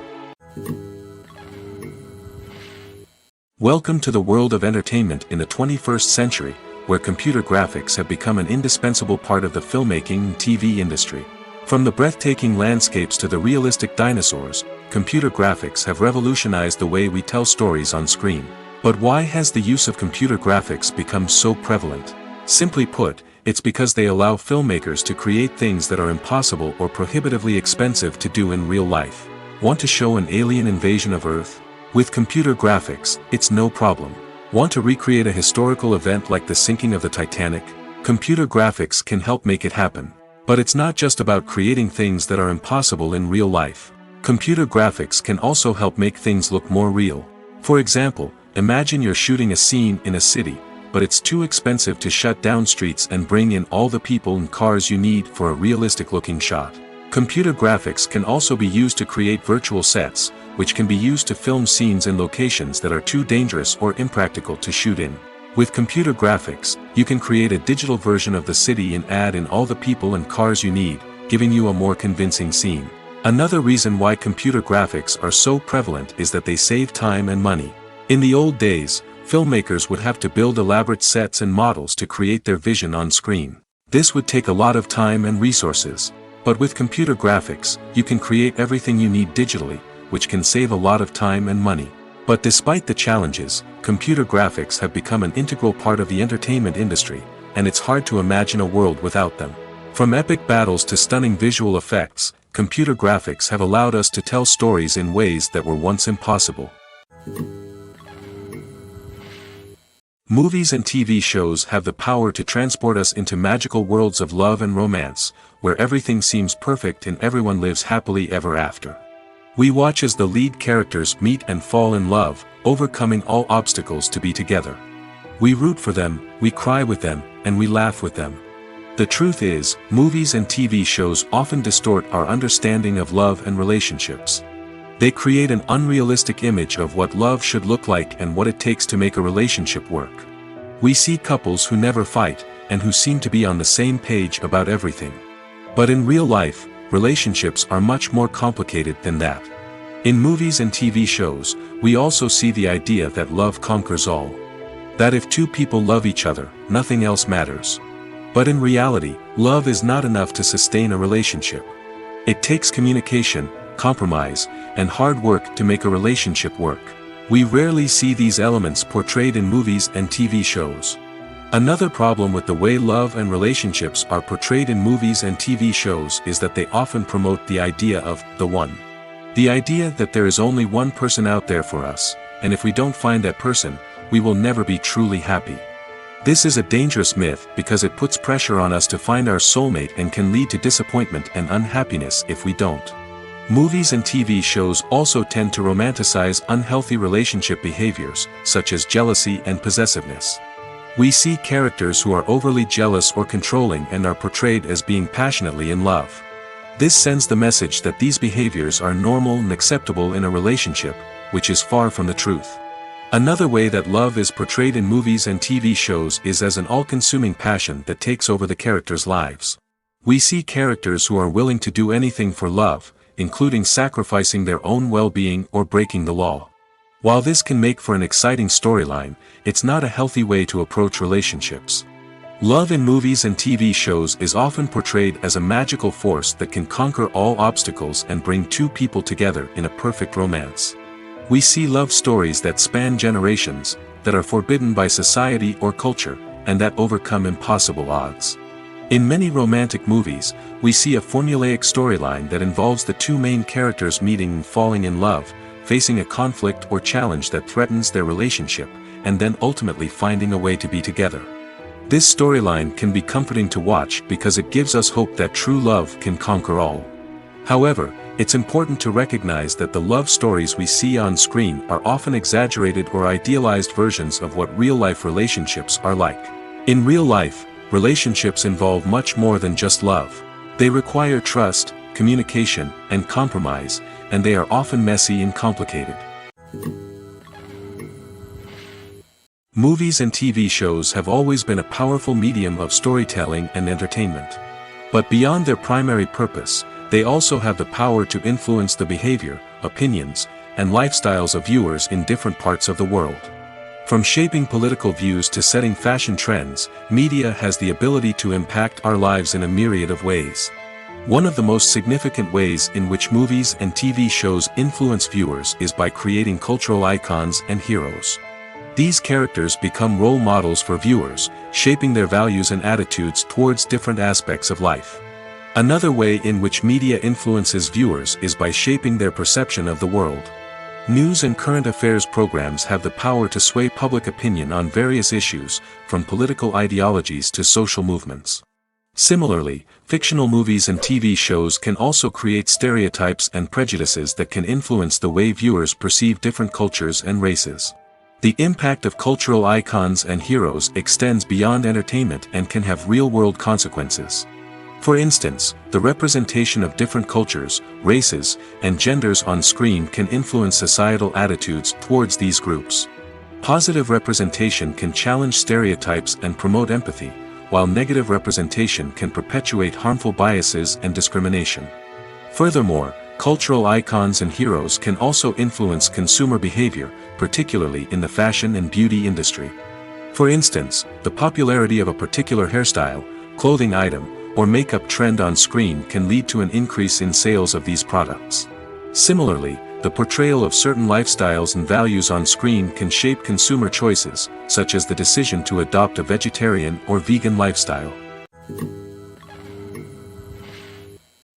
Welcome to the world of entertainment in the 21st century, where computer graphics have become an indispensable part of the filmmaking and TV industry. From the breathtaking landscapes to the realistic dinosaurs, computer graphics have revolutionized the way we tell stories on screen. But why has the use of computer graphics become so prevalent? Simply put, it's because they allow filmmakers to create things that are impossible or prohibitively expensive to do in real life. Want to show an alien invasion of Earth? With computer graphics, it's no problem. Want to recreate a historical event like the sinking of the Titanic? Computer graphics can help make it happen. But it's not just about creating things that are impossible in real life. Computer graphics can also help make things look more real. For example, imagine you're shooting a scene in a city, but it's too expensive to shut down streets and bring in all the people and cars you need for a realistic-looking shot. Computer graphics can also be used to create virtual sets, which can be used to film scenes in locations that are too dangerous or impractical to shoot in. With computer graphics, you can create a digital version of the city and add in all the people and cars you need, giving you a more convincing scene. Another reason why computer graphics are so prevalent is that they save time and money. In the old days, filmmakers would have to build elaborate sets and models to create their vision on screen. This would take a lot of time and resources. But with computer graphics, you can create everything you need digitally, which can save a lot of time and money. But despite the challenges, computer graphics have become an integral part of the entertainment industry, and it's hard to imagine a world without them. From epic battles to stunning visual effects, computer graphics have allowed us to tell stories in ways that were once impossible. Movies and TV shows have the power to transport us into magical worlds of love and romance, where everything seems perfect and everyone lives happily ever after. We watch as the lead characters meet and fall in love, overcoming all obstacles to be together. We root for them, we cry with them, and we laugh with them. The truth is, movies and TV shows often distort our understanding of love and relationships. They create an unrealistic image of what love should look like and what it takes to make a relationship work. We see couples who never fight, and who seem to be on the same page about everything. But in real life, relationships are much more complicated than that. In movies and TV shows, we also see the idea that love conquers all. That if two people love each other, nothing else matters. But in reality, love is not enough to sustain a relationship. It takes communication, compromise, and hard work to make a relationship work. We rarely see these elements portrayed in movies and TV shows. Another problem with the way love and relationships are portrayed in movies and TV shows is that they often promote the idea of the one. The idea that there is only one person out there for us, and if we don't find that person, we will never be truly happy. This is a dangerous myth because it puts pressure on us to find our soulmate and can lead to disappointment and unhappiness if we don't. Movies and TV shows also tend to romanticize unhealthy relationship behaviors, such as jealousy and possessiveness. We see characters who are overly jealous or controlling and are portrayed as being passionately in love. This sends the message that these behaviors are normal and acceptable in a relationship, which is far from the truth. Another way that love is portrayed in movies and TV shows is as an all-consuming passion that takes over the characters' lives. We see characters who are willing to do anything for love, including sacrificing their own well-being or breaking the law. While this can make for an exciting storyline, it's not a healthy way to approach relationships. Love in movies and TV shows is often portrayed as a magical force that can conquer all obstacles and bring two people together in a perfect romance. We see love stories that span generations, that are forbidden by society or culture, and that overcome impossible odds. In many romantic movies, we see a formulaic storyline that involves the two main characters meeting and falling in love, facing a conflict or challenge that threatens their relationship, and then ultimately finding a way to be together. This storyline can be comforting to watch because it gives us hope that true love can conquer all. However, it's important to recognize that the love stories we see on screen are often exaggerated or idealized versions of what real-life relationships are like. In real life, relationships involve much more than just love. They require trust, communication, and compromise, and they are often messy and complicated. Movies and TV shows have always been a powerful medium of storytelling and entertainment. But beyond their primary purpose, they also have the power to influence the behavior, opinions, and lifestyles of viewers in different parts of the world. From shaping political views to setting fashion trends, media has the ability to impact our lives in a myriad of ways. One of the most significant ways in which movies and TV shows influence viewers is by creating cultural icons and heroes. These characters become role models for viewers, shaping their values and attitudes towards different aspects of life. Another way in which media influences viewers is by shaping their perception of the world. News and current affairs programs have the power to sway public opinion on various issues, from political ideologies to social movements. Similarly, fictional movies and TV shows can also create stereotypes and prejudices that can influence the way viewers perceive different cultures and races. The impact of cultural icons and heroes extends beyond entertainment and can have real-world consequences. For instance, the representation of different cultures, races, and genders on screen can influence societal attitudes towards these groups. Positive representation can challenge stereotypes and promote empathy, while negative representation can perpetuate harmful biases and discrimination. Furthermore, cultural icons and heroes can also influence consumer behavior, particularly in the fashion and beauty industry. For instance, the popularity of a particular hairstyle, clothing item, or makeup trend on screen can lead to an increase in sales of these products. Similarly, the portrayal of certain lifestyles and values on screen can shape consumer choices, such as the decision to adopt a vegetarian or vegan lifestyle.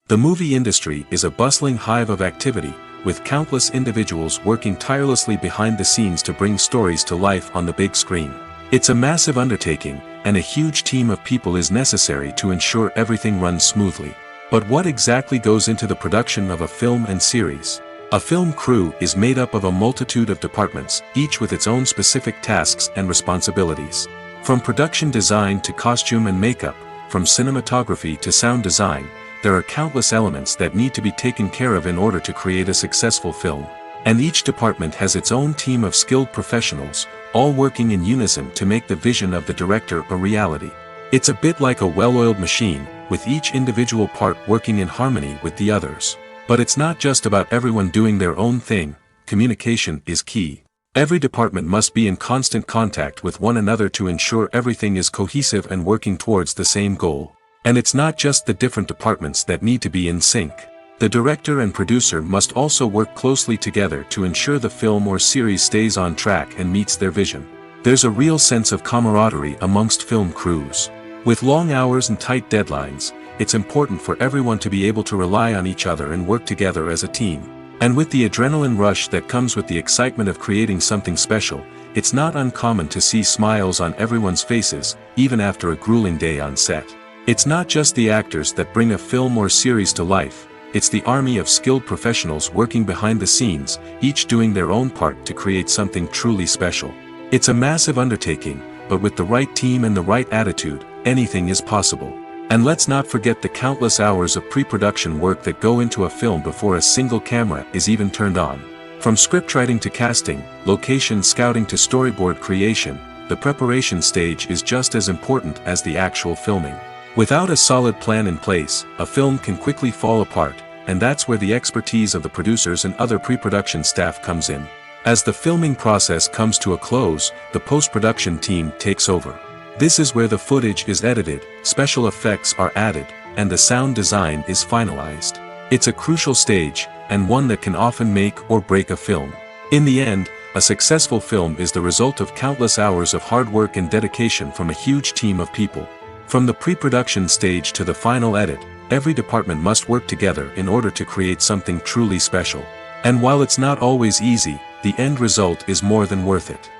The movie industry is a bustling hive of activity, with countless individuals working tirelessly behind the scenes to bring stories to life on the big screen. It's a massive undertaking, and a huge team of people is necessary to ensure everything runs smoothly. But what exactly goes into the production of a film and series? A film crew is made up of a multitude of departments, each with its own specific tasks and responsibilities. From production design to costume and makeup, from cinematography to sound design, there are countless elements that need to be taken care of in order to create a successful film. And each department has its own team of skilled professionals, all working in unison to make the vision of the director a reality. It's a bit like a well-oiled machine, with each individual part working in harmony with the others. But it's not just about everyone doing their own thing. Communication is key. Every department must be in constant contact with one another to ensure everything is cohesive and working towards the same goal. And it's not just the different departments that need to be in sync. The director and producer must also work closely together to ensure the film or series stays on track and meets their vision. There's a real sense of camaraderie amongst film crews. With long hours and tight deadlines, it's important for everyone to be able to rely on each other and work together as a team. And with the adrenaline rush that comes with the excitement of creating something special, it's not uncommon to see smiles on everyone's faces, even after a grueling day on set. It's not just the actors that bring a film or series to life, it's the army of skilled professionals working behind the scenes, each doing their own part to create something truly special. It's a massive undertaking, but with the right team and the right attitude, anything is possible. And let's not forget the countless hours of pre-production work that go into a film before a single camera is even turned on. From scriptwriting to casting, location scouting to storyboard creation, the preparation stage is just as important as the actual filming. Without a solid plan in place, a film can quickly fall apart, and that's where the expertise of the producers and other pre-production staff comes in. As the filming process comes to a close, the post-production team takes over. This is where the footage is edited, special effects are added, and the sound design is finalized. It's a crucial stage, and one that can often make or break a film. In the end, a successful film is the result of countless hours of hard work and dedication from a huge team of people. From the pre-production stage to the final edit, every department must work together in order to create something truly special. And while it's not always easy, the end result is more than worth it.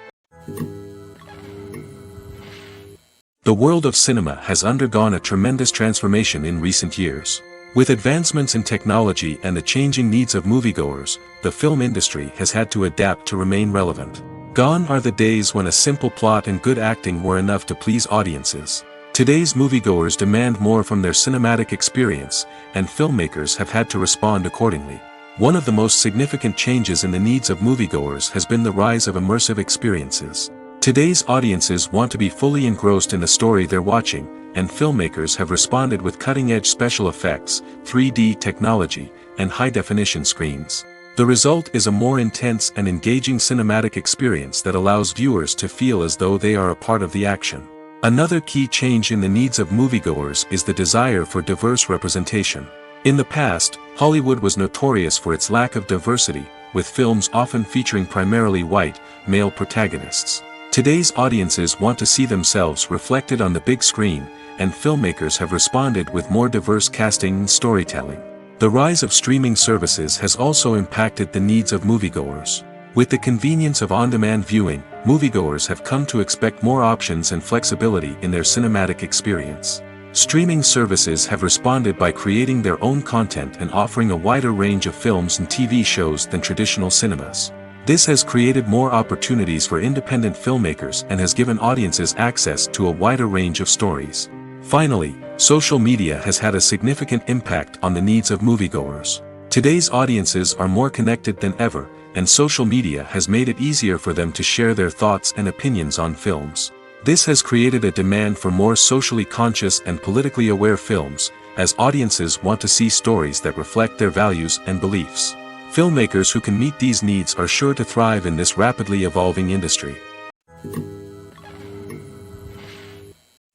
The world of cinema has undergone a tremendous transformation in recent years. With advancements in technology and the changing needs of moviegoers, the film industry has had to adapt to remain relevant. Gone are the days when a simple plot and good acting were enough to please audiences. Today's moviegoers demand more from their cinematic experience, and filmmakers have had to respond accordingly. One of the most significant changes in the needs of moviegoers has been the rise of immersive experiences. Today's audiences want to be fully engrossed in the story they're watching, and filmmakers have responded with cutting-edge special effects, 3D technology, and high-definition screens. The result is a more intense and engaging cinematic experience that allows viewers to feel as though they are a part of the action. Another key change in the needs of moviegoers is the desire for diverse representation. In the past, Hollywood was notorious for its lack of diversity, with films often featuring primarily white, male protagonists. Today's audiences want to see themselves reflected on the big screen, and filmmakers have responded with more diverse casting and storytelling. The rise of streaming services has also impacted the needs of moviegoers. With the convenience of on-demand viewing, moviegoers have come to expect more options and flexibility in their cinematic experience. Streaming services have responded by creating their own content and offering a wider range of films and TV shows than traditional cinemas. This has created more opportunities for independent filmmakers and has given audiences access to a wider range of stories. Finally, social media has had a significant impact on the needs of moviegoers. Today's audiences are more connected than ever, and social media has made it easier for them to share their thoughts and opinions on films. This has created a demand for more socially conscious and politically aware films, as audiences want to see stories that reflect their values and beliefs. Filmmakers who can meet these needs are sure to thrive in this rapidly evolving industry.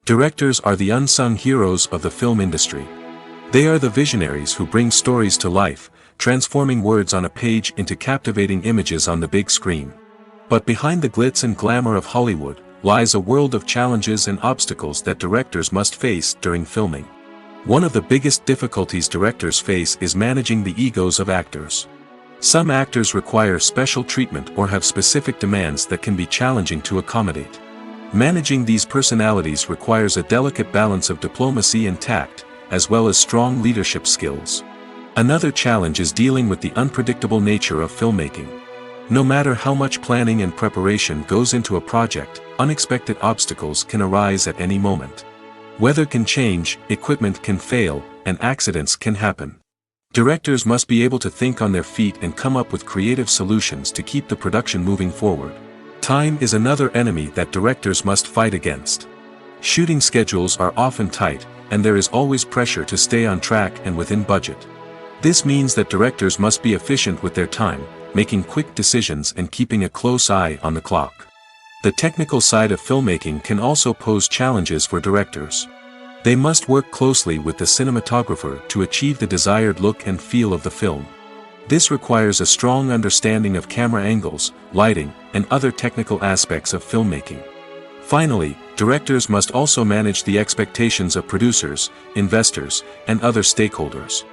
Directors are the unsung heroes of the film industry. They are the visionaries who bring stories to life, transforming words on a page into captivating images on the big screen. But behind the glitz and glamour of Hollywood lies a world of challenges and obstacles that directors must face during filming. One of the biggest difficulties directors face is managing the egos of actors. Some actors require special treatment or have specific demands that can be challenging to accommodate. Managing these personalities requires a delicate balance of diplomacy and tact, as well as strong leadership skills. Another challenge is dealing with the unpredictable nature of filmmaking. No matter how much planning and preparation goes into a project, unexpected obstacles can arise at any moment. Weather can change, equipment can fail, and accidents can happen. Directors must be able to think on their feet and come up with creative solutions to keep the production moving forward. Time is another enemy that directors must fight against. Shooting schedules are often tight, and there is always pressure to stay on track and within budget. This means that directors must be efficient with their time, making quick decisions and keeping a close eye on the clock. The technical side of filmmaking can also pose challenges for directors. They must work closely with the cinematographer to achieve the desired look and feel of the film. This requires a strong understanding of camera angles, lighting, and other technical aspects of filmmaking. Finally, directors must also manage the expectations of producers, investors, and other stakeholders.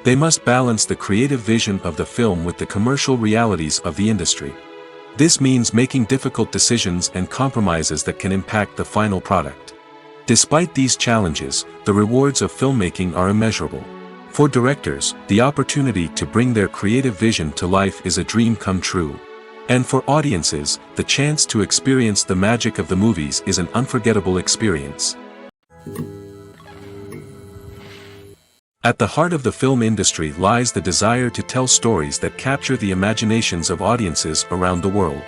They must balance the creative vision of the film with the commercial realities of the industry. This means making difficult decisions and compromises that can impact the final product. Despite these challenges, the rewards of filmmaking are immeasurable. For directors, the opportunity to bring their creative vision to life is a dream come true. And for audiences, the chance to experience the magic of the movies is an unforgettable experience. At the heart of the film industry lies the desire to tell stories that capture the imaginations of audiences around the world.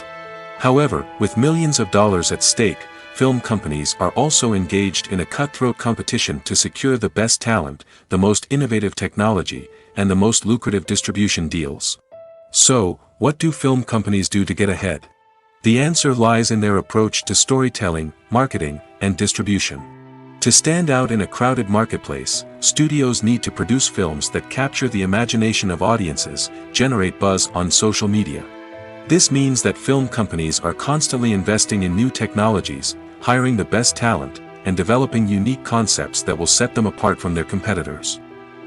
However, with millions of dollars at stake, film companies are also engaged in a cutthroat competition to secure the best talent, the most innovative technology, and the most lucrative distribution deals. So, what do film companies do to get ahead? The answer lies in their approach to storytelling, marketing, and distribution. To stand out in a crowded marketplace, studios need to produce films that capture the imagination of audiences, generate buzz on social media. This means that film companies are constantly investing in new technologies, hiring the best talent, and developing unique concepts that will set them apart from their competitors.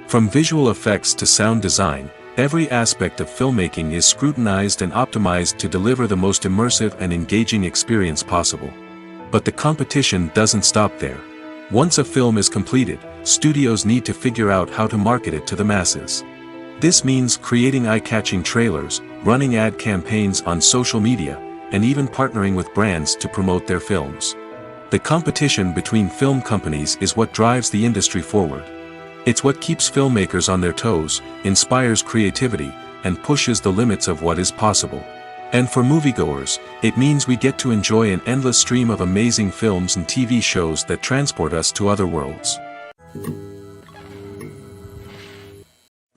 From visual effects to sound design, every aspect of filmmaking is scrutinized and optimized to deliver the most immersive and engaging experience possible. But the competition doesn't stop there. Once a film is completed, studios need to figure out how to market it to the masses. This means creating eye-catching trailers, running ad campaigns on social media, and even partnering with brands to promote their films. The competition between film companies is what drives the industry forward. It's what keeps filmmakers on their toes, inspires creativity, and pushes the limits of what is possible. And for moviegoers, it means we get to enjoy an endless stream of amazing films and TV shows that transport us to other worlds.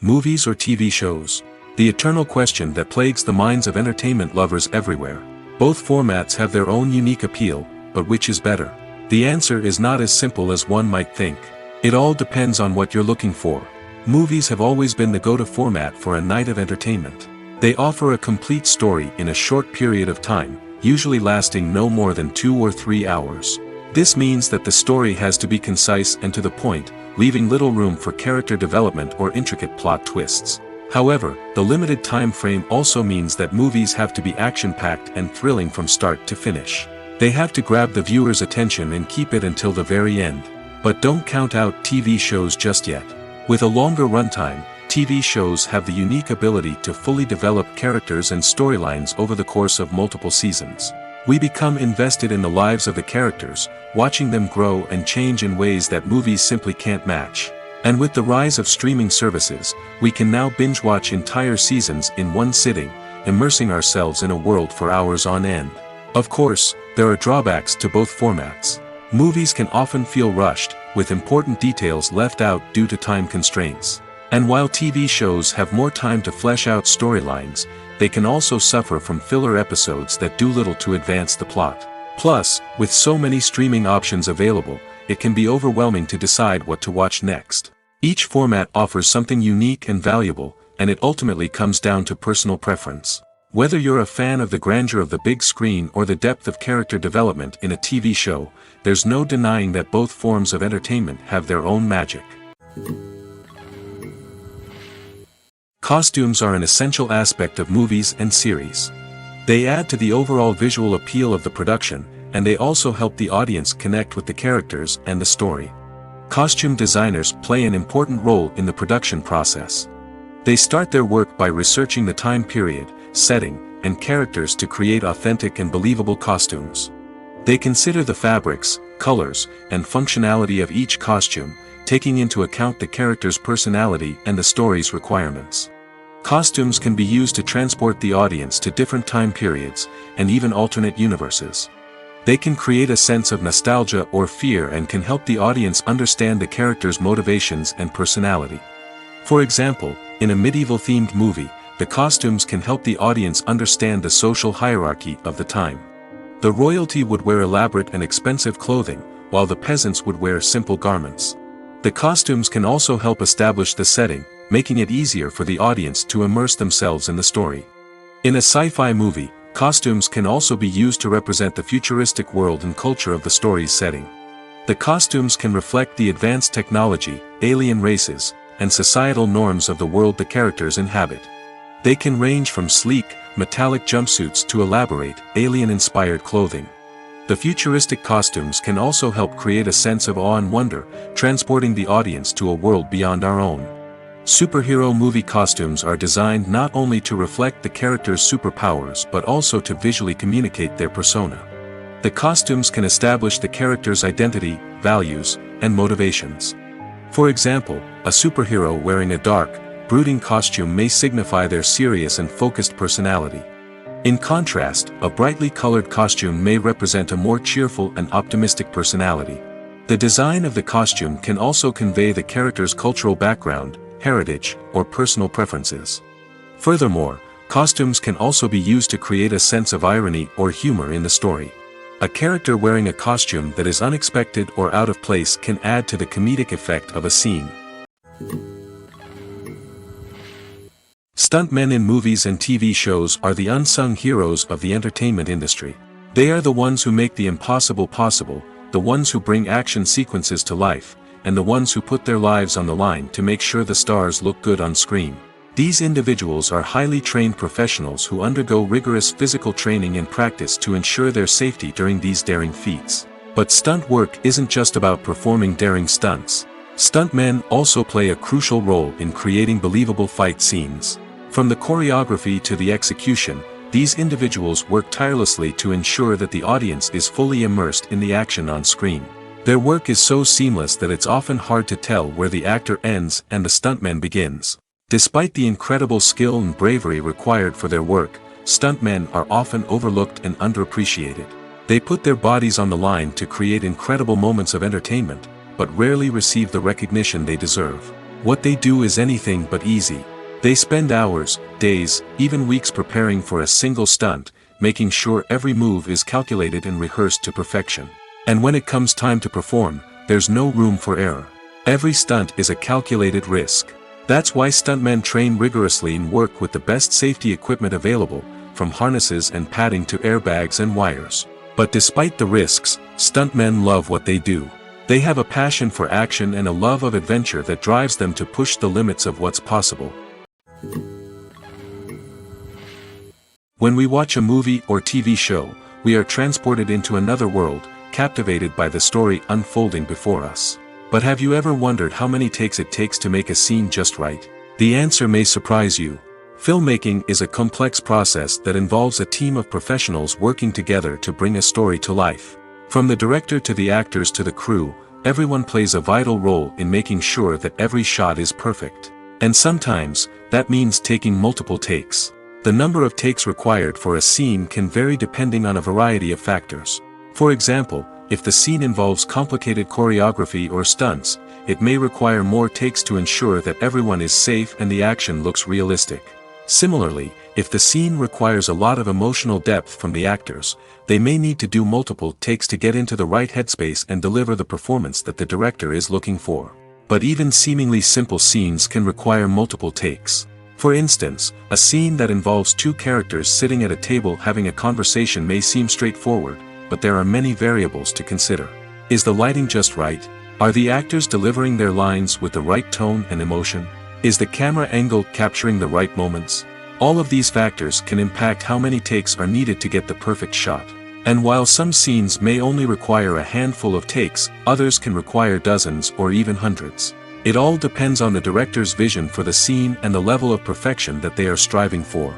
Movies or TV shows? The eternal question that plagues the minds of entertainment lovers everywhere. Both formats have their own unique appeal, but which is better? The answer is not as simple as one might think. It all depends on what you're looking for. Movies have always been the go-to format for a night of entertainment. They offer a complete story in a short period of time, usually lasting no more than 2 or 3 hours. This means that the story has to be concise and to the point, leaving little room for character development or intricate plot twists. However, the limited time frame also means that movies have to be action-packed and thrilling from start to finish. They have to grab the viewer's attention and keep it until the very end. But don't count out TV shows just yet. With a longer runtime, TV shows have the unique ability to fully develop characters and storylines over the course of multiple seasons. We become invested in the lives of the characters, watching them grow and change in ways that movies simply can't match. And with the rise of streaming services, we can now binge-watch entire seasons in one sitting, immersing ourselves in a world for hours on end. Of course, there are drawbacks to both formats. Movies can often feel rushed, with important details left out due to time constraints. And while TV shows have more time to flesh out storylines, they can also suffer from filler episodes that do little to advance the plot. Plus, with so many streaming options available, it can be overwhelming to decide what to watch next. Each format offers something unique and valuable, and it ultimately comes down to personal preference. Whether you're a fan of the grandeur of the big screen or the depth of character development in a TV show, there's no denying that both forms of entertainment have their own magic. Costumes are an essential aspect of movies and series. They add to the overall visual appeal of the production, and they also help the audience connect with the characters and the story. Costume designers play an important role in the production process. They start their work by researching the time period, setting, and characters to create authentic and believable costumes. They consider the fabrics, colors, and functionality of each costume, taking into account the character's personality and the story's requirements. Costumes can be used to transport the audience to different time periods, and even alternate universes. They can create a sense of nostalgia or fear and can help the audience understand the character's motivations and personality. For example, in a medieval-themed movie, the costumes can help the audience understand the social hierarchy of the time. The royalty would wear elaborate and expensive clothing, while the peasants would wear simple garments. The costumes can also help establish the setting, making it easier for the audience to immerse themselves in the story. In a sci-fi movie, costumes can also be used to represent the futuristic world and culture of the story's setting. The costumes can reflect the advanced technology, alien races, and societal norms of the world the characters inhabit. They can range from sleek, metallic jumpsuits to elaborate, alien-inspired clothing. The futuristic costumes can also help create a sense of awe and wonder, transporting the audience to a world beyond our own. Superhero movie costumes are designed not only to reflect the character's superpowers but also to visually communicate their persona. The costumes can establish the character's identity, values, and motivations. For example, a superhero wearing a dark, brooding costume may signify their serious and focused personality. In contrast, a brightly colored costume may represent a more cheerful and optimistic personality. The design of the costume can also convey the character's cultural background, heritage, or personal preferences. Furthermore, costumes can also be used to create a sense of irony or humor in the story. A character wearing a costume that is unexpected or out of place can add to the comedic effect of a scene. Stuntmen in movies and TV shows are the unsung heroes of the entertainment industry. They are the ones who make the impossible possible, the ones who bring action sequences to life, and the ones who put their lives on the line to make sure the stars look good on screen. These individuals are highly trained professionals who undergo rigorous physical training and practice to ensure their safety during these daring feats. But stunt work isn't just about performing daring stunts. Stuntmen also play a crucial role in creating believable fight scenes. From the choreography to the execution, these individuals work tirelessly to ensure that the audience is fully immersed in the action on screen. Their work is so seamless that it's often hard to tell where the actor ends and the stuntman begins. Despite the incredible skill and bravery required for their work, stuntmen are often overlooked and underappreciated. They put their bodies on the line to create incredible moments of entertainment, but rarely receive the recognition they deserve. What they do is anything but easy. They spend hours, days, even weeks preparing for a single stunt, making sure every move is calculated and rehearsed to perfection. And when it comes time to perform, there's no room for error. Every stunt is a calculated risk. That's why stuntmen train rigorously and work with the best safety equipment available, from harnesses and padding to airbags and wires. But despite the risks, stuntmen love what they do. They have a passion for action and a love of adventure that drives them to push the limits of what's possible. When we watch a movie or TV show, we are transported into another world, captivated by the story unfolding before us. But have you ever wondered how many takes it takes to make a scene just right? The answer may surprise you. Filmmaking is a complex process that involves a team of professionals working together to bring a story to life. From the director to the actors to the crew, everyone plays a vital role in making sure that every shot is perfect. And sometimes, that means taking multiple takes. The number of takes required for a scene can vary depending on a variety of factors. For example, if the scene involves complicated choreography or stunts, it may require more takes to ensure that everyone is safe and the action looks realistic. Similarly, if the scene requires a lot of emotional depth from the actors, they may need to do multiple takes to get into the right headspace and deliver the performance that the director is looking for. But even seemingly simple scenes can require multiple takes. For instance, a scene that involves two characters sitting at a table having a conversation may seem straightforward, but there are many variables to consider. Is the lighting just right? Are the actors delivering their lines with the right tone and emotion? Is the camera angle capturing the right moments? All of these factors can impact how many takes are needed to get the perfect shot. And while some scenes may only require a handful of takes, others can require dozens or even hundreds. It all depends on the director's vision for the scene and the level of perfection that they are striving for.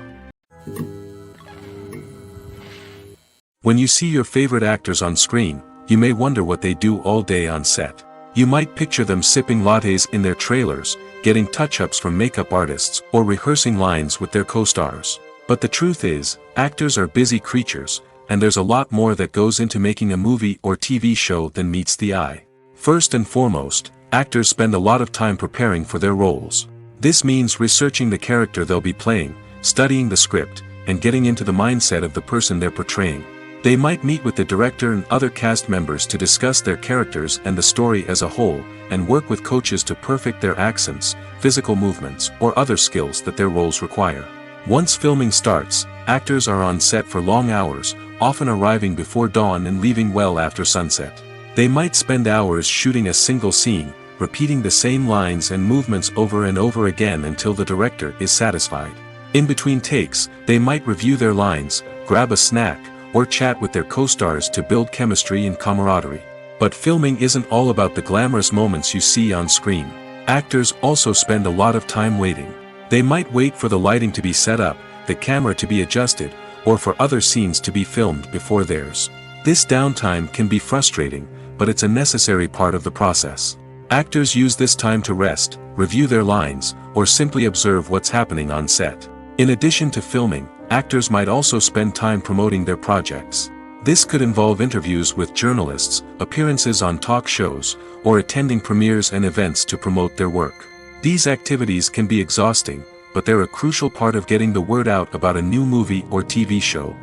When you see your favorite actors on screen, you may wonder what they do all day on set. You might picture them sipping lattes in their trailers, getting touch-ups from makeup artists, or rehearsing lines with their co-stars. But the truth is, actors are busy creatures, and there's a lot more that goes into making a movie or TV show than meets the eye. First and foremost, actors spend a lot of time preparing for their roles. This means researching the character they'll be playing, studying the script, and getting into the mindset of the person they're portraying. They might meet with the director and other cast members to discuss their characters and the story as a whole, and work with coaches to perfect their accents, physical movements, or other skills that their roles require. Once filming starts, actors are on set for long hours, often arriving before dawn and leaving well after sunset. They might spend hours shooting a single scene, repeating the same lines and movements over and over again until the director is satisfied. In between takes, they might review their lines, grab a snack, or chat with their co-stars to build chemistry and camaraderie. But filming isn't all about the glamorous moments you see on screen. Actors also spend a lot of time waiting. They might wait for the lighting to be set up, the camera to be adjusted, or for other scenes to be filmed before theirs. This downtime can be frustrating, but it's a necessary part of the process. Actors use this time to rest, review their lines, or simply observe what's happening on set. In addition to filming, actors might also spend time promoting their projects. This could involve interviews with journalists, appearances on talk shows, or attending premieres and events to promote their work. These activities can be exhausting, but they're a crucial part of getting the word out about a new movie or TV show.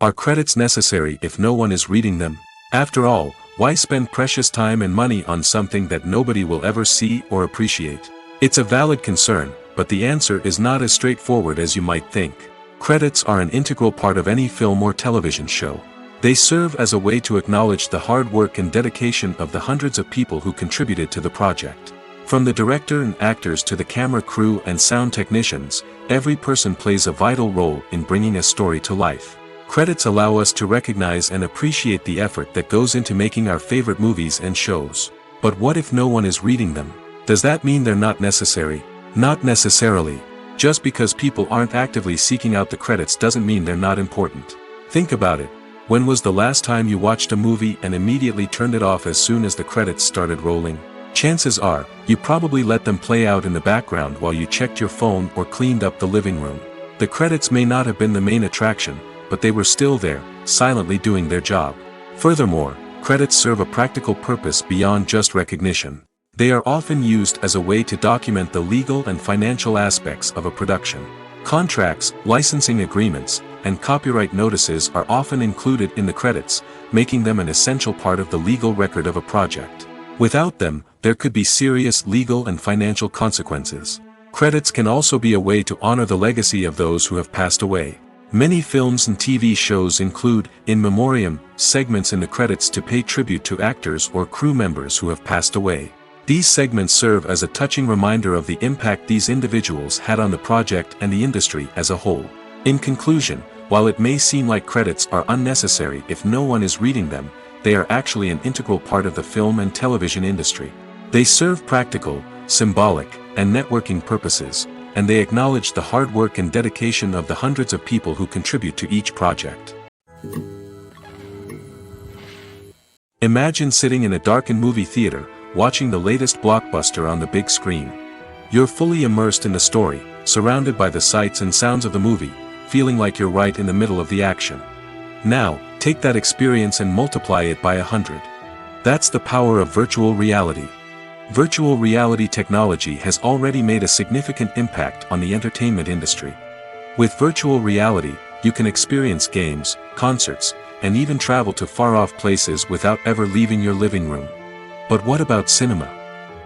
Are credits necessary if no one is reading them? After all, why spend precious time and money on something that nobody will ever see or appreciate? It's a valid concern, but the answer is not as straightforward as you might think. Credits are an integral part of any film or television show. They serve as a way to acknowledge the hard work and dedication of the hundreds of people who contributed to the project. From the director and actors to the camera crew and sound technicians, every person plays a vital role in bringing a story to life. Credits allow us to recognize and appreciate the effort that goes into making our favorite movies and shows. But what if no one is reading them? Does that mean they're not necessary? Not necessarily. Just because people aren't actively seeking out the credits doesn't mean they're not important. Think about it. When was the last time you watched a movie and immediately turned it off as soon as the credits started rolling? Chances are, you probably let them play out in the background while you checked your phone or cleaned up the living room. The credits may not have been the main attraction, but they were still there, silently doing their job. Furthermore, credits serve a practical purpose beyond just recognition. They are often used as a way to document the legal and financial aspects of a production. Contracts, licensing agreements, and copyright notices are often included in the credits, making them an essential part of the legal record of a project. Without them, there could be serious legal and financial consequences. Credits can also be a way to honor the legacy of those who have passed away. Many films and TV shows include, in memoriam, segments in the credits to pay tribute to actors or crew members who have passed away. These segments serve as a touching reminder of the impact these individuals had on the project and the industry as a whole. In conclusion, while it may seem like credits are unnecessary if no one is reading them, they are actually an integral part of the film and television industry. They serve practical, symbolic, and networking purposes, and they acknowledge the hard work and dedication of the hundreds of people who contribute to each project. Imagine sitting in a darkened movie theater, watching the latest blockbuster on the big screen. You're fully immersed in the story, surrounded by the sights and sounds of the movie, feeling like you're right in the middle of the action. Now, take that experience and multiply it by 100. That's the power of virtual reality. Virtual reality technology has already made a significant impact on the entertainment industry. With virtual reality, you can experience games, concerts, and even travel to far-off places without ever leaving your living room. But what about cinema?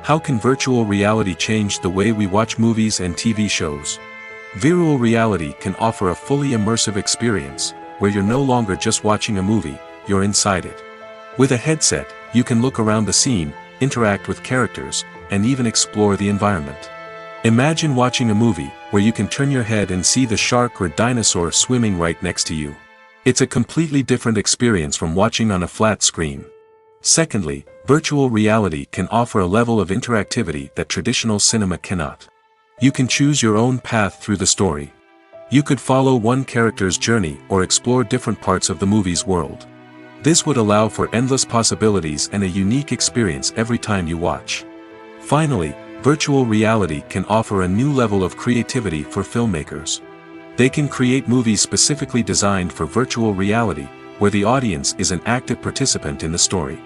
How can virtual reality change the way we watch movies and TV shows? Virtual reality can offer a fully immersive experience, where you're no longer just watching a movie, you're inside it. With a headset, you can look around the scene, interact with characters, and even explore the environment. Imagine watching a movie where you can turn your head and see the shark or dinosaur swimming right next to you. It's a completely different experience from watching on a flat screen. Secondly, virtual reality can offer a level of interactivity that traditional cinema cannot. You can choose your own path through the story. You could follow one character's journey or explore different parts of the movie's world. This would allow for endless possibilities and a unique experience every time you watch. Finally, virtual reality can offer a new level of creativity for filmmakers. They can create movies specifically designed for virtual reality, where the audience is an active participant in the story.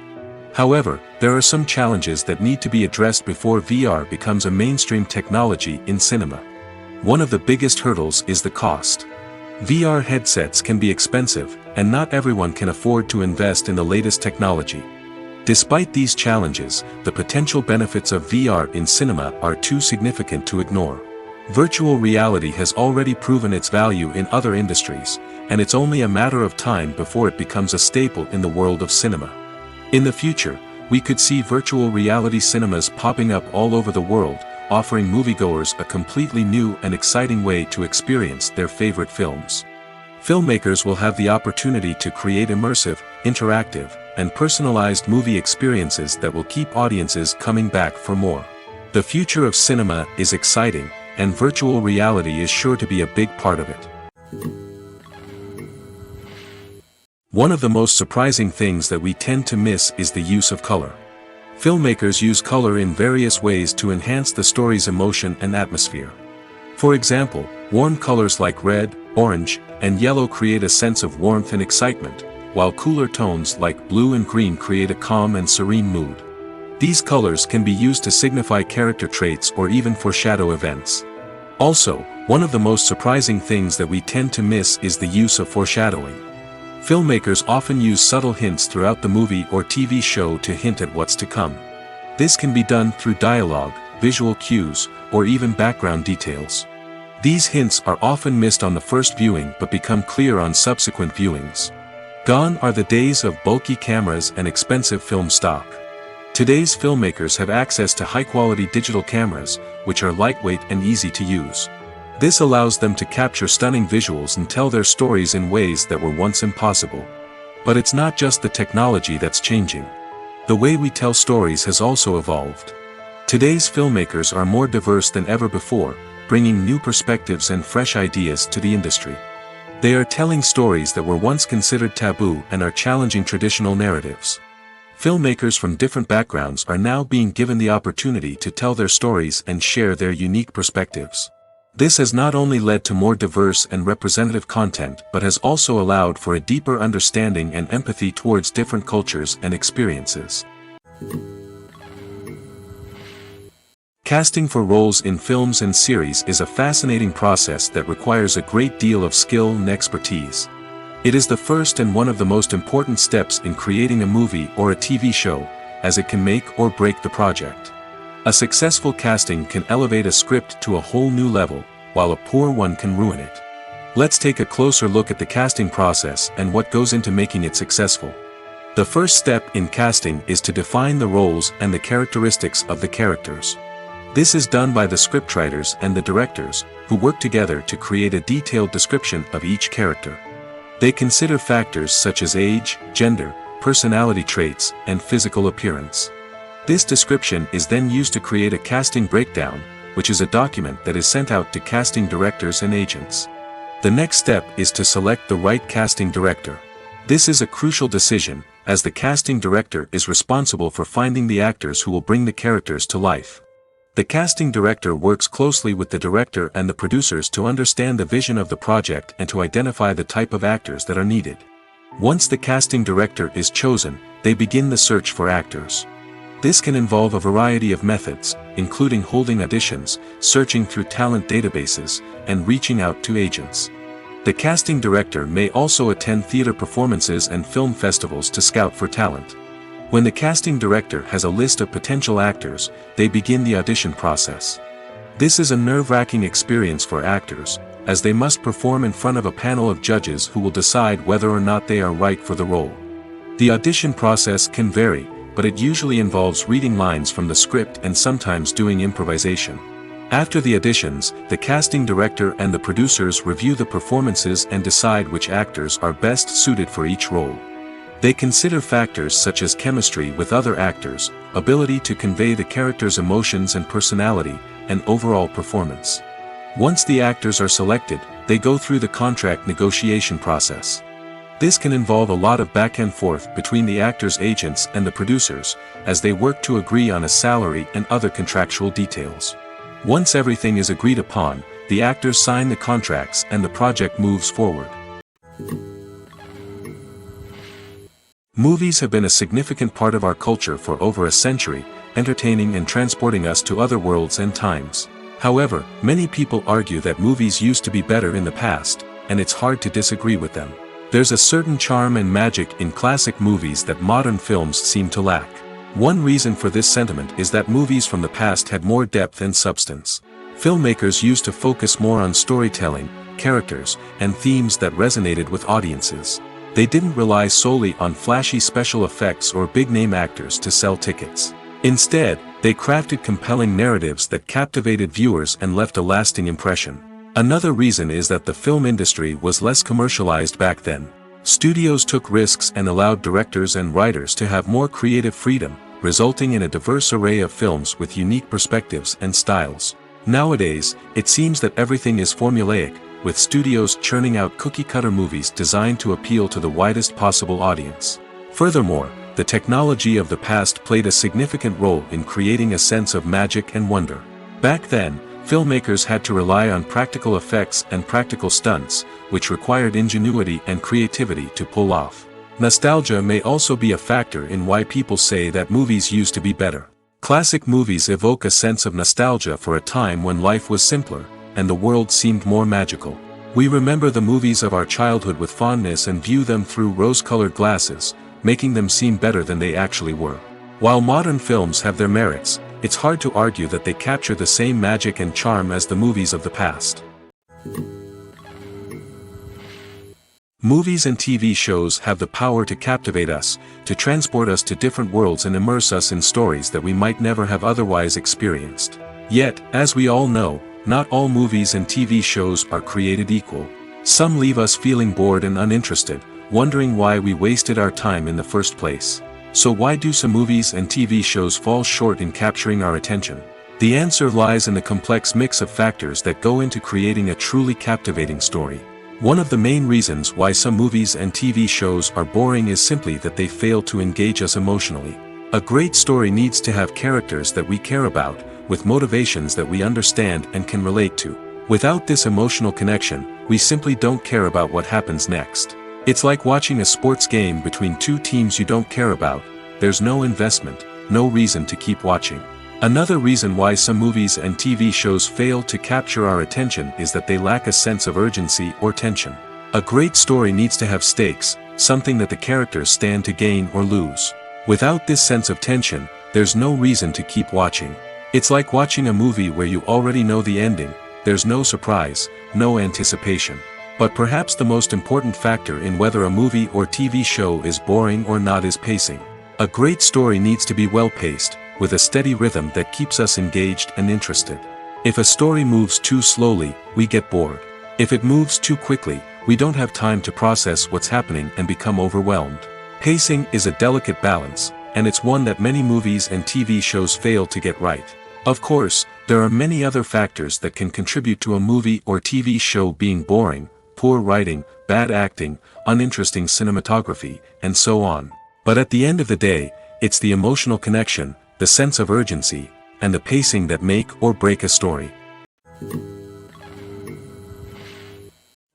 However, there are some challenges that need to be addressed before VR becomes a mainstream technology in cinema. One of the biggest hurdles is the cost. VR headsets can be expensive, and not everyone can afford to invest in the latest technology. Despite these challenges, the potential benefits of VR in cinema are too significant to ignore. Virtual reality has already proven its value in other industries, and it's only a matter of time before it becomes a staple in the world of cinema. In the future, we could see virtual reality cinemas popping up all over the world, offering moviegoers a completely new and exciting way to experience their favorite films. Filmmakers will have the opportunity to create immersive, interactive, and personalized movie experiences that will keep audiences coming back for more. The future of cinema is exciting, and virtual reality is sure to be a big part of it. One of the most surprising things that we tend to miss is the use of color. Filmmakers use color in various ways to enhance the story's emotion and atmosphere. For example, warm colors like red, orange, and yellow create a sense of warmth and excitement, while cooler tones like blue and green create a calm and serene mood. These colors can be used to signify character traits or even foreshadow events. Also, one of the most surprising things that we tend to miss is the use of foreshadowing. Filmmakers often use subtle hints throughout the movie or TV show to hint at what's to come. This can be done through dialogue, visual cues, or even background details. These hints are often missed on the first viewing but become clear on subsequent viewings. Gone are the days of bulky cameras and expensive film stock. Today's filmmakers have access to high-quality digital cameras, which are lightweight and easy to use. This allows them to capture stunning visuals and tell their stories in ways that were once impossible. But it's not just the technology that's changing. The way we tell stories has also evolved. Today's filmmakers are more diverse than ever before, bringing new perspectives and fresh ideas to the industry. They are telling stories that were once considered taboo and are challenging traditional narratives. Filmmakers from different backgrounds are now being given the opportunity to tell their stories and share their unique perspectives. This has not only led to more diverse and representative content but has also allowed for a deeper understanding and empathy towards different cultures and experiences. Casting for roles in films and series is a fascinating process that requires a great deal of skill and expertise. It is the first and one of the most important steps in creating a movie or a TV show, as it can make or break the project. A successful casting can elevate a script to a whole new level, while a poor one can ruin it. Let's take a closer look at the casting process and what goes into making it successful. The first step in casting is to define the roles and the characteristics of the characters. This is done by the scriptwriters and the directors, who work together to create a detailed description of each character. They consider factors such as age, gender, personality traits, and physical appearance. This description is then used to create a casting breakdown, which is a document that is sent out to casting directors and agents. The next step is to select the right casting director. This is a crucial decision, as the casting director is responsible for finding the actors who will bring the characters to life. The casting director works closely with the director and the producers to understand the vision of the project and to identify the type of actors that are needed. Once the casting director is chosen, they begin the search for actors. This can involve a variety of methods, including holding auditions, searching through talent databases, and reaching out to agents. The casting director may also attend theater performances and film festivals to scout for talent. When the casting director has a list of potential actors, they begin the audition process. This is a nerve-wracking experience for actors, as they must perform in front of a panel of judges who will decide whether or not they are right for the role. The audition process can vary, but it usually involves reading lines from the script and sometimes doing improvisation. After the auditions, the casting director and the producers review the performances and decide which actors are best suited for each role. They consider factors such as chemistry with other actors, ability to convey the character's emotions and personality, and overall performance. Once the actors are selected, they go through the contract negotiation process. This can involve a lot of back and forth between the actors' agents and the producers, as they work to agree on a salary and other contractual details. Once everything is agreed upon, the actors sign the contracts and the project moves forward. Movies have been a significant part of our culture for over a century, entertaining and transporting us to other worlds and times. However, many people argue that movies used to be better in the past, and it's hard to disagree with them. There's a certain charm and magic in classic movies that modern films seem to lack. One reason for this sentiment is that movies from the past had more depth and substance. Filmmakers used to focus more on storytelling, characters, and themes that resonated with audiences. They didn't rely solely on flashy special effects or big-name actors to sell tickets. Instead, they crafted compelling narratives that captivated viewers and left a lasting impression. Another reason is that the film industry was less commercialized back then. Studios took risks and allowed directors and writers to have more creative freedom, resulting in a diverse array of films with unique perspectives and styles. Nowadays, it seems that everything is formulaic, with studios churning out cookie-cutter movies designed to appeal to the widest possible audience. Furthermore, the technology of the past played a significant role in creating a sense of magic and wonder. Back then, filmmakers had to rely on practical effects and practical stunts, which required ingenuity and creativity to pull off. Nostalgia may also be a factor in why people say that movies used to be better. Classic movies evoke a sense of nostalgia for a time when life was simpler, and the world seemed more magical. We remember the movies of our childhood with fondness and view them through rose-colored glasses, making them seem better than they actually were. While modern films have their merits, it's hard to argue that they capture the same magic and charm as the movies of the past. Movies and TV shows have the power to captivate us, to transport us to different worlds and immerse us in stories that we might never have otherwise experienced. Yet, as we all know, not all movies and TV shows are created equal. Some leave us feeling bored and uninterested, wondering why we wasted our time in the first place. So why do some movies and TV shows fall short in capturing our attention? The answer lies in the complex mix of factors that go into creating a truly captivating story. One of the main reasons why some movies and TV shows are boring is simply that they fail to engage us emotionally. A great story needs to have characters that we care about, with motivations that we understand and can relate to. Without this emotional connection, we simply don't care about what happens next. It's like watching a sports game between two teams you don't care about. There's no investment, no reason to keep watching. Another reason why some movies and TV shows fail to capture our attention is that they lack a sense of urgency or tension. A great story needs to have stakes, something that the characters stand to gain or lose. Without this sense of tension, there's no reason to keep watching. It's like watching a movie where you already know the ending, there's no surprise, no anticipation. But perhaps the most important factor in whether a movie or TV show is boring or not is pacing. A great story needs to be well-paced, with a steady rhythm that keeps us engaged and interested. If a story moves too slowly, we get bored. If it moves too quickly, we don't have time to process what's happening and become overwhelmed. Pacing is a delicate balance, and it's one that many movies and TV shows fail to get right. Of course, there are many other factors that can contribute to a movie or TV show being boring: poor writing, bad acting, uninteresting cinematography, and so on. But at the end of the day, it's the emotional connection, the sense of urgency, and the pacing that make or break a story.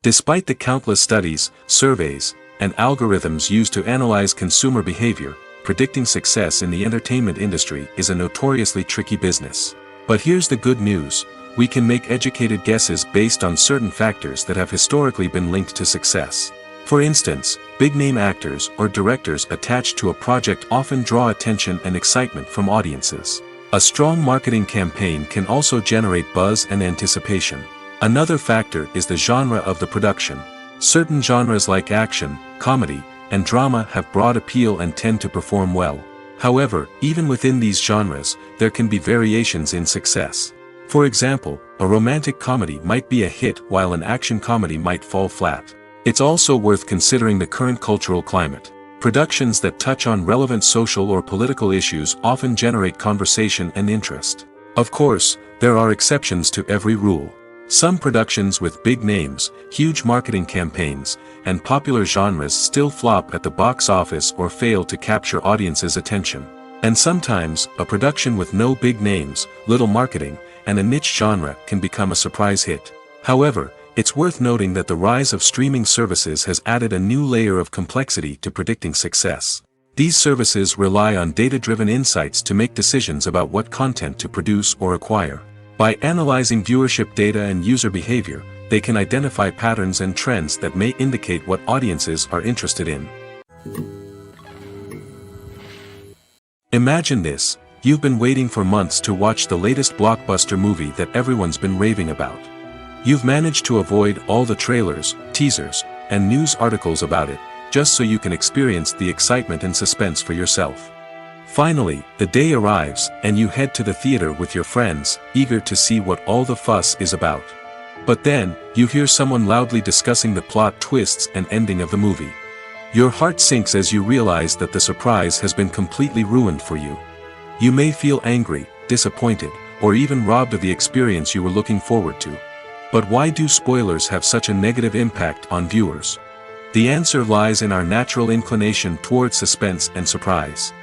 Despite the countless studies, surveys, and algorithms used to analyze consumer behavior, predicting success in the entertainment industry is a notoriously tricky business. But here's the good news: we can make educated guesses based on certain factors that have historically been linked to success. For instance, big-name actors or directors attached to a project often draw attention and excitement from audiences. A strong marketing campaign can also generate buzz and anticipation. Another factor is the genre of the production. Certain genres like action, comedy, and drama have broad appeal and tend to perform well. However, even within these genres, there can be variations in success. For example, a romantic comedy might be a hit while an action comedy might fall flat. It's also worth considering the current cultural climate. Productions that touch on relevant social or political issues often generate conversation and interest. Of course, there are exceptions to every rule. Some productions with big names, huge marketing campaigns, and popular genres still flop at the box office or fail to capture audiences' attention. And sometimes, a production with no big names, little marketing, and a niche genre can become a surprise hit. However, it's worth noting that the rise of streaming services has added a new layer of complexity to predicting success. These services rely on data-driven insights to make decisions about what content to produce or acquire. By analyzing viewership data and user behavior, they can identify patterns and trends that may indicate what audiences are interested in. Imagine this: you've been waiting for months to watch the latest blockbuster movie that everyone's been raving about. You've managed to avoid all the trailers, teasers, and news articles about it, just so you can experience the excitement and suspense for yourself. Finally, the day arrives, and you head to the theater with your friends, eager to see what all the fuss is about. But then, you hear someone loudly discussing the plot twists and ending of the movie. Your heart sinks as you realize that the surprise has been completely ruined for you. You may feel angry, disappointed, or even robbed of the experience you were looking forward to. But why do spoilers have such a negative impact on viewers? The answer lies in our natural inclination toward suspense and surprise.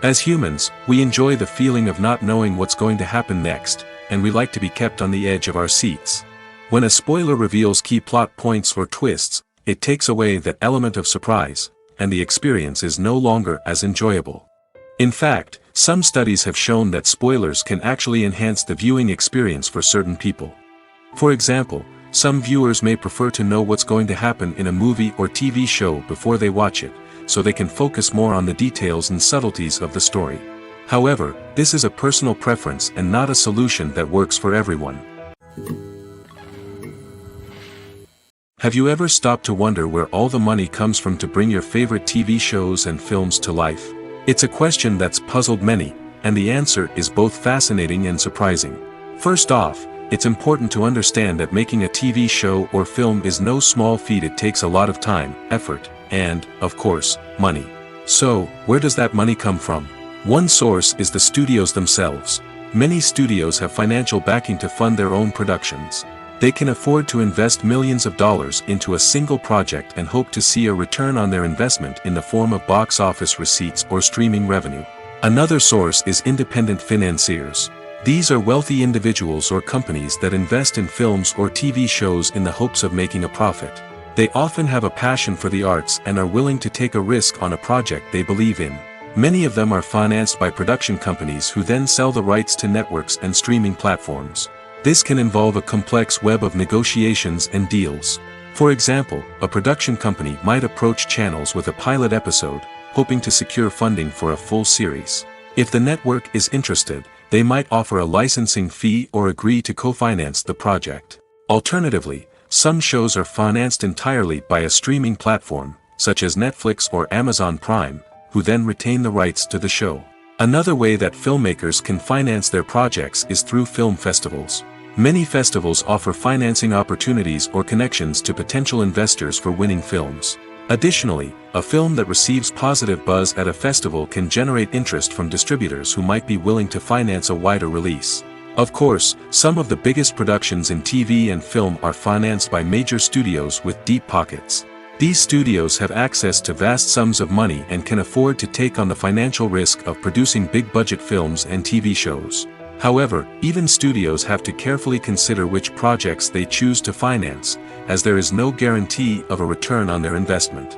As humans, we enjoy the feeling of not knowing what's going to happen next, and we like to be kept on the edge of our seats. When a spoiler reveals key plot points or twists, it takes away that element of surprise, and the experience is no longer as enjoyable. In fact, some studies have shown that spoilers can actually enhance the viewing experience for certain people. For example, some viewers may prefer to know what's going to happen in a movie or TV show before they watch it, so they can focus more on the details and subtleties of the story. However, this is a personal preference and not a solution that works for everyone. Have you ever stopped to wonder where all the money comes from to bring your favorite TV shows and films to life? It's a question that's puzzled many, and the answer is both fascinating and surprising. First off, it's important to understand that making a TV show or film is no small feat. It takes a lot of time, effort, and, of course, money. So, where does that money come from? One source is the studios themselves. Many studios have financial backing to fund their own productions. They can afford to invest millions of dollars into a single project and hope to see a return on their investment in the form of box office receipts or streaming revenue. Another source is independent financiers. These are wealthy individuals or companies that invest in films or TV shows in the hopes of making a profit. They often have a passion for the arts and are willing to take a risk on a project they believe in. Many of them are financed by production companies who then sell the rights to networks and streaming platforms. This can involve a complex web of negotiations and deals. For example, a production company might approach channels with a pilot episode, hoping to secure funding for a full series. If the network is interested, they might offer a licensing fee or agree to co-finance the project. Alternatively, some shows are financed entirely by a streaming platform, such as Netflix or Amazon Prime, who then retain the rights to the show. Another way that filmmakers can finance their projects is through film festivals. Many festivals offer financing opportunities or connections to potential investors for winning films. Additionally, a film that receives positive buzz at a festival can generate interest from distributors who might be willing to finance a wider release. Of course, some of the biggest productions in TV and film are financed by major studios with deep pockets. These studios have access to vast sums of money and can afford to take on the financial risk of producing big-budget films and TV shows. However, even studios have to carefully consider which projects they choose to finance, as there is no guarantee of a return on their investment.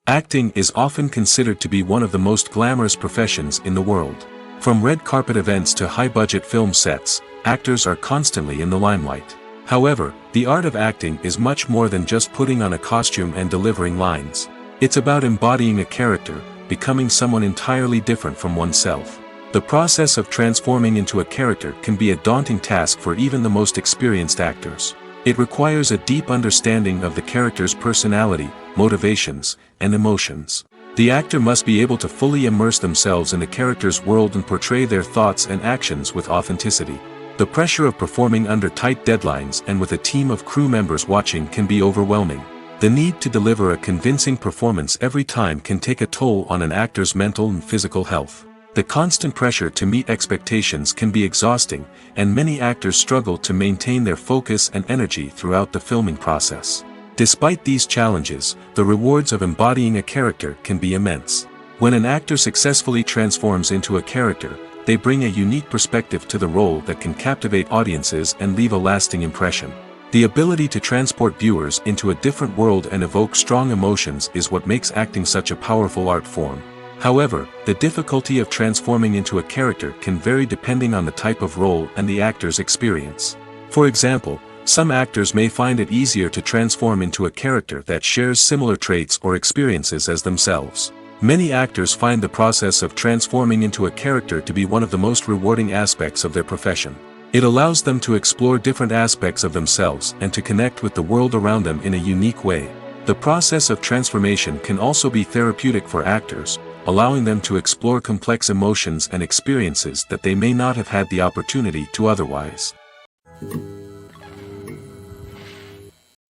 Acting is often considered to be one of the most glamorous professions in the world. From red carpet events to high-budget film sets, actors are constantly in the limelight. However, the art of acting is much more than just putting on a costume and delivering lines. It's about embodying a character, becoming someone entirely different from oneself. The process of transforming into a character can be a daunting task for even the most experienced actors. It requires a deep understanding of the character's personality, motivations, and emotions. The actor must be able to fully immerse themselves in the character's world and portray their thoughts and actions with authenticity. The pressure of performing under tight deadlines and with a team of crew members watching can be overwhelming. The need to deliver a convincing performance every time can take a toll on an actor's mental and physical health. The constant pressure to meet expectations can be exhausting, and many actors struggle to maintain their focus and energy throughout the filming process. Despite these challenges, the rewards of embodying a character can be immense. When an actor successfully transforms into a character, they bring a unique perspective to the role that can captivate audiences and leave a lasting impression. The ability to transport viewers into a different world and evoke strong emotions is what makes acting such a powerful art form. However, the difficulty of transforming into a character can vary depending on the type of role and the actor's experience. For example, some actors may find it easier to transform into a character that shares similar traits or experiences as themselves. Many actors find the process of transforming into a character to be one of the most rewarding aspects of their profession. It allows them to explore different aspects of themselves and to connect with the world around them in a unique way. The process of transformation can also be therapeutic for actors, allowing them to explore complex emotions and experiences that they may not have had the opportunity to otherwise.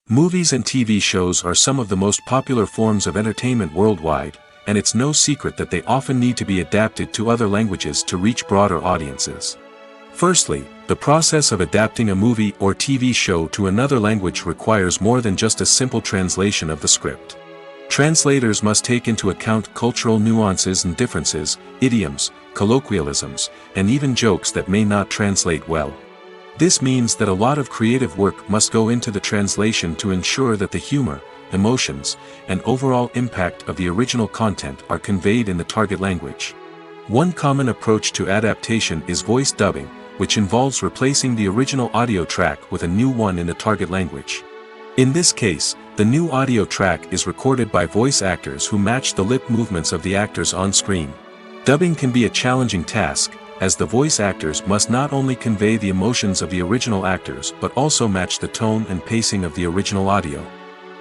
Movies and TV shows are some of the most popular forms of entertainment worldwide, and it's no secret that they often need to be adapted to other languages to reach broader audiences. Firstly, the process of adapting a movie or TV show to another language requires more than just a simple translation of the script. Translators must take into account cultural nuances and differences, idioms, colloquialisms, and even jokes that may not translate well. This means that a lot of creative work must go into the translation to ensure that the humor, emotions, and overall impact of the original content are conveyed in the target language. One common approach to adaptation is voice dubbing, which involves replacing the original audio track with a new one in the target language. In this case, the new audio track is recorded by voice actors who match the lip movements of the actors on screen. Dubbing can be a challenging task, as the voice actors must not only convey the emotions of the original actors but also match the tone and pacing of the original audio.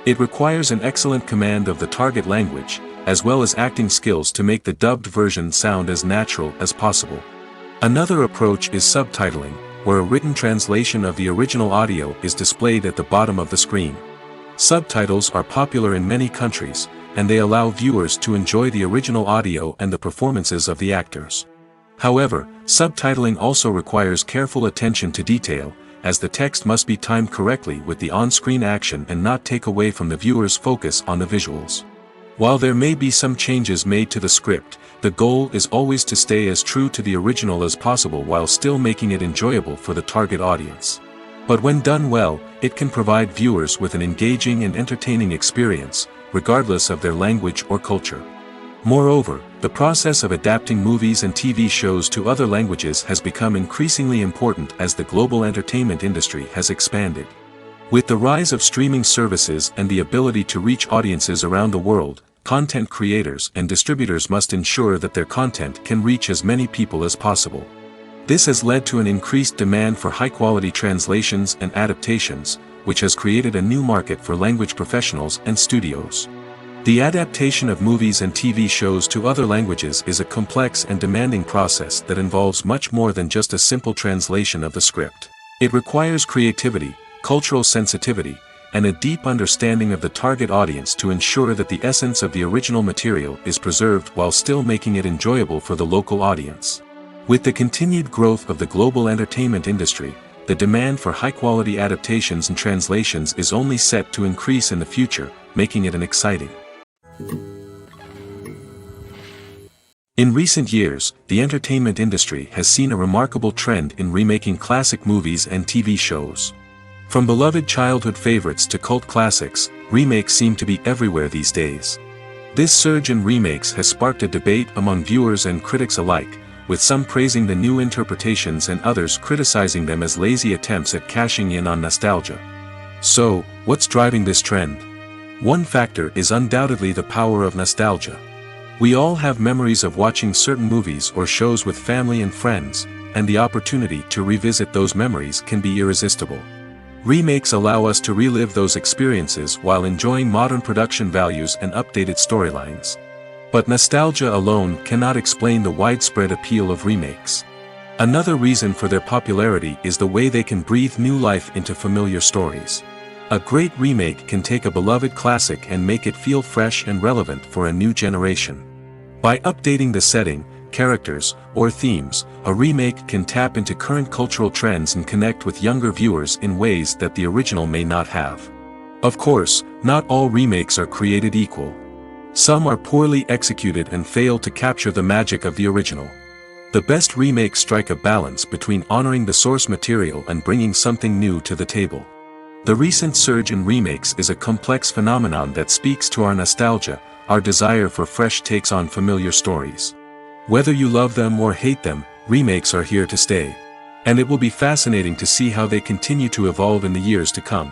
It requires an excellent command of the target language, as well as acting skills to make the dubbed version sound as natural as possible. Another approach is subtitling, where a written translation of the original audio is displayed at the bottom of the screen. Subtitles are popular in many countries, and they allow viewers to enjoy the original audio and the performances of the actors. However, subtitling also requires careful attention to detail, as the text must be timed correctly with the on-screen action and not take away from the viewer's focus on the visuals. While there may be some changes made to the script, the goal is always to stay as true to the original as possible while still making it enjoyable for the target audience. But when done well, it can provide viewers with an engaging and entertaining experience, regardless of their language or culture. Moreover, the process of adapting movies and TV shows to other languages has become increasingly important as the global entertainment industry has expanded. With the rise of streaming services and the ability to reach audiences around the world, content creators and distributors must ensure that their content can reach as many people as possible. This has led to an increased demand for high-quality translations and adaptations, which has created a new market for language professionals and studios. The adaptation of movies and TV shows to other languages is a complex and demanding process that involves much more than just a simple translation of the script. It requires creativity, cultural sensitivity, and a deep understanding of the target audience to ensure that the essence of the original material is preserved while still making it enjoyable for the local audience. With the continued growth of the global entertainment industry, the demand for high-quality adaptations and translations is only set to increase in the future, making it an exciting. In recent years, the entertainment industry has seen a remarkable trend in remaking classic movies and TV shows. From beloved childhood favorites to cult classics, remakes seem to be everywhere these days. This surge in remakes has sparked a debate among viewers and critics alike, with some praising the new interpretations and others criticizing them as lazy attempts at cashing in on nostalgia. So, what's driving this trend? One factor is undoubtedly the power of nostalgia. We all have memories of watching certain movies or shows with family and friends, and the opportunity to revisit those memories can be irresistible. Remakes allow us to relive those experiences while enjoying modern production values and updated storylines. But nostalgia alone cannot explain the widespread appeal of remakes. Another reason for their popularity is the way they can breathe new life into familiar stories. A great remake can take a beloved classic and make it feel fresh and relevant for a new generation. By updating the setting, characters, or themes, a remake can tap into current cultural trends and connect with younger viewers in ways that the original may not have. Of course, not all remakes are created equal. Some are poorly executed and fail to capture the magic of the original. The best remakes strike a balance between honoring the source material and bringing something new to the table. The recent surge in remakes is a complex phenomenon that speaks to our nostalgia, our desire for fresh takes on familiar stories. Whether you love them or hate them, remakes are here to stay. And it will be fascinating to see how they continue to evolve in the years to come.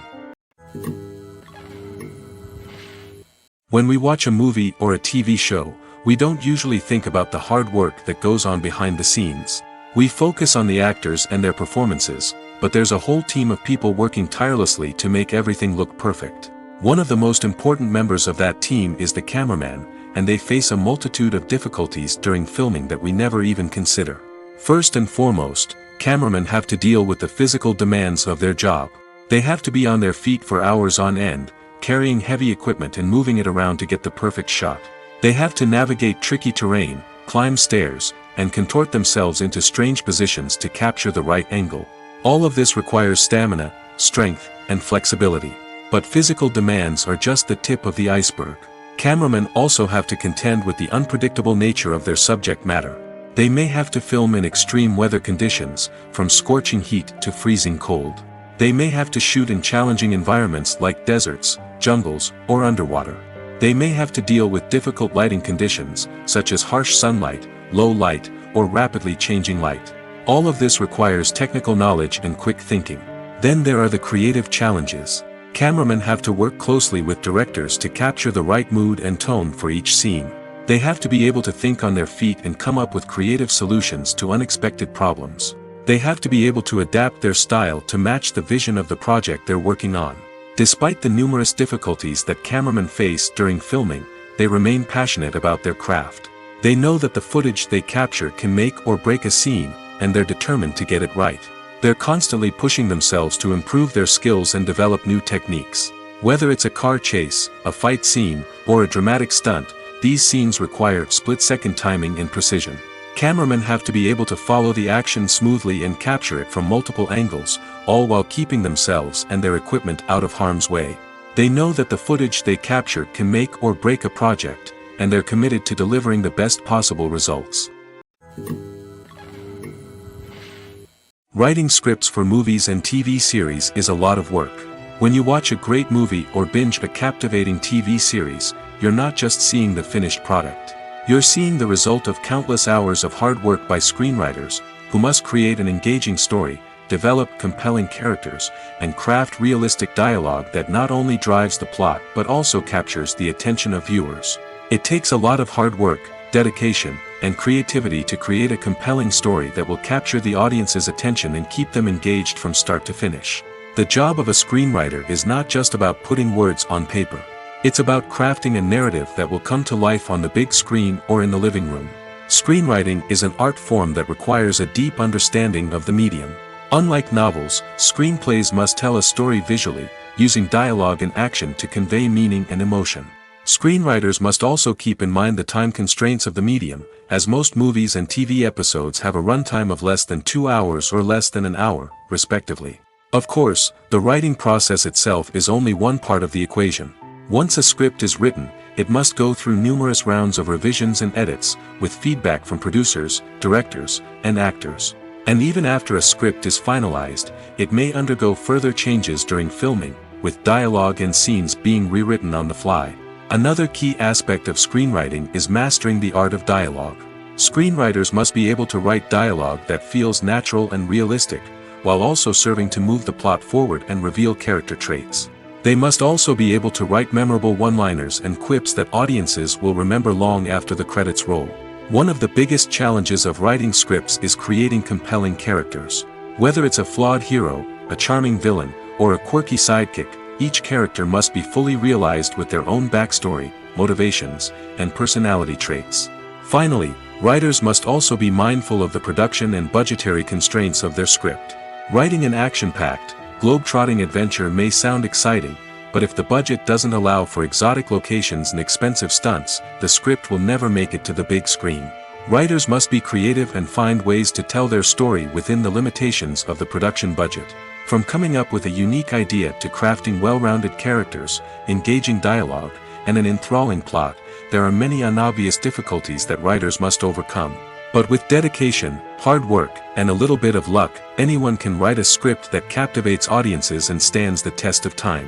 When we watch a movie or a TV show, we don't usually think about the hard work that goes on behind the scenes. We focus on the actors and their performances, but there's a whole team of people working tirelessly to make everything look perfect. One of the most important members of that team is the cameraman, and they face a multitude of difficulties during filming that we never even consider. First and foremost, cameramen have to deal with the physical demands of their job. They have to be on their feet for hours on end, carrying heavy equipment and moving it around to get the perfect shot. They have to navigate tricky terrain, climb stairs, and contort themselves into strange positions to capture the right angle. All of this requires stamina, strength, and flexibility. But physical demands are just the tip of the iceberg. Cameramen also have to contend with the unpredictable nature of their subject matter. They may have to film in extreme weather conditions, from scorching heat to freezing cold. They may have to shoot in challenging environments like deserts, jungles, or underwater. They may have to deal with difficult lighting conditions, such as harsh sunlight, low light, or rapidly changing light. All of this requires technical knowledge and quick thinking. Then there are the creative challenges. Cameramen have to work closely with directors to capture the right mood and tone for each scene. They have to be able to think on their feet and come up with creative solutions to unexpected problems. They have to be able to adapt their style to match the vision of the project they're working on. Despite the numerous difficulties that cameramen face during filming, they remain passionate about their craft. They know that the footage they capture can make or break a scene, and they're determined to get it right. They're constantly pushing themselves to improve their skills and develop new techniques. Whether it's a car chase, a fight scene, or a dramatic stunt, these scenes require split-second timing and precision. Cameramen have to be able to follow the action smoothly and capture it from multiple angles, all while keeping themselves and their equipment out of harm's way. They know that the footage they capture can make or break a project, and they're committed to delivering the best possible results. Writing scripts for movies and TV series is a lot of work. When you watch a great movie or binge a captivating TV series, you're not just seeing the finished product. You're seeing the result of countless hours of hard work by screenwriters, who must create an engaging story, develop compelling characters, and craft realistic dialogue that not only drives the plot but also captures the attention of viewers. It takes a lot of hard work, dedication, and creativity to create a compelling story that will capture the audience's attention and keep them engaged from start to finish. The job of a screenwriter is not just about putting words on paper. It's about crafting a narrative that will come to life on the big screen or in the living room. Screenwriting is an art form that requires a deep understanding of the medium. Unlike novels, screenplays must tell a story visually, using dialogue and action to convey meaning and emotion. Screenwriters must also keep in mind the time constraints of the medium, as most movies and TV episodes have a runtime of less than 2 hours or less than an hour, respectively. Of course, the writing process itself is only one part of the equation. Once a script is written, it must go through numerous rounds of revisions and edits, with feedback from producers, directors, and actors. And even after a script is finalized, it may undergo further changes during filming, with dialogue and scenes being rewritten on the fly. Another key aspect of screenwriting is mastering the art of dialogue. Screenwriters must be able to write dialogue that feels natural and realistic, while also serving to move the plot forward and reveal character traits. They must also be able to write memorable one-liners and quips that audiences will remember long after the credits roll. One of the biggest challenges of writing scripts is creating compelling characters. Whether it's a flawed hero, a charming villain, or a quirky sidekick, each character must be fully realized with their own backstory, motivations, and personality traits. Finally, writers must also be mindful of the production and budgetary constraints of their script. Writing an action-packed, globe-trotting adventure may sound exciting, but if the budget doesn't allow for exotic locations and expensive stunts, the script will never make it to the big screen. Writers must be creative and find ways to tell their story within the limitations of the production budget. From coming up with a unique idea to crafting well-rounded characters, engaging dialogue, and an enthralling plot, there are many unobvious difficulties that writers must overcome. But with dedication, hard work, and a little bit of luck, anyone can write a script that captivates audiences and stands the test of time.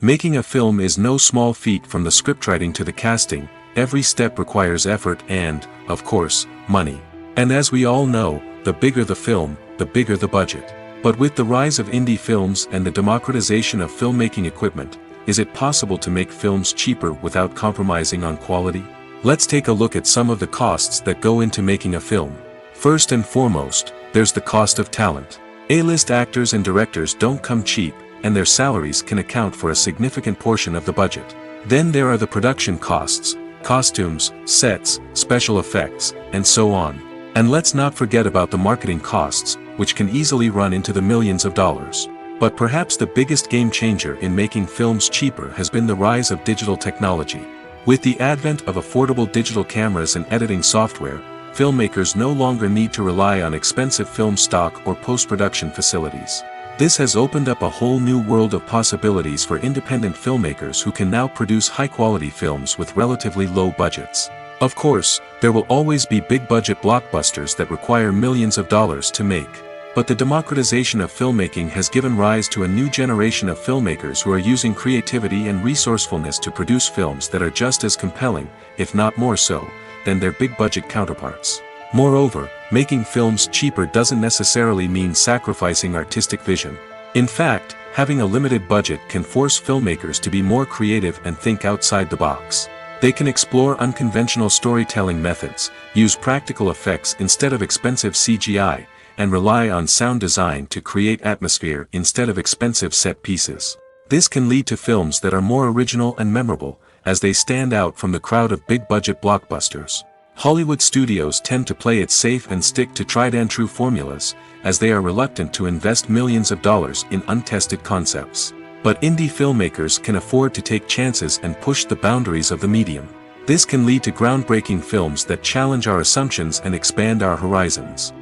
Making a film is no small feat. From the scriptwriting to the casting, every step requires effort and, of course, money. And as we all know, the bigger the film, the bigger the budget. But with the rise of indie films and the democratization of filmmaking equipment, is it possible to make films cheaper without compromising on quality? Let's take a look at some of the costs that go into making a film. First and foremost, there's the cost of talent. A-list actors and directors don't come cheap, and their salaries can account for a significant portion of the budget. Then there are the production costs, costumes, sets, special effects, and so on. And let's not forget about the marketing costs, which can easily run into the millions of dollars. But perhaps the biggest game changer in making films cheaper has been the rise of digital technology. With the advent of affordable digital cameras and editing software, filmmakers no longer need to rely on expensive film stock or post-production facilities. This has opened up a whole new world of possibilities for independent filmmakers who can now produce high-quality films with relatively low budgets. Of course, there will always be big-budget blockbusters that require millions of dollars to make. But the democratization of filmmaking has given rise to a new generation of filmmakers who are using creativity and resourcefulness to produce films that are just as compelling, if not more so, than their big-budget counterparts. Moreover, making films cheaper doesn't necessarily mean sacrificing artistic vision. In fact, having a limited budget can force filmmakers to be more creative and think outside the box. They can explore unconventional storytelling methods, use practical effects instead of expensive CGI, and rely on sound design to create atmosphere instead of expensive set pieces. This can lead to films that are more original and memorable, as they stand out from the crowd of big-budget blockbusters. Hollywood studios tend to play it safe and stick to tried-and-true formulas, as they are reluctant to invest millions of dollars in untested concepts. But indie filmmakers can afford to take chances and push the boundaries of the medium. This can lead to groundbreaking films that challenge our assumptions and expand our horizons.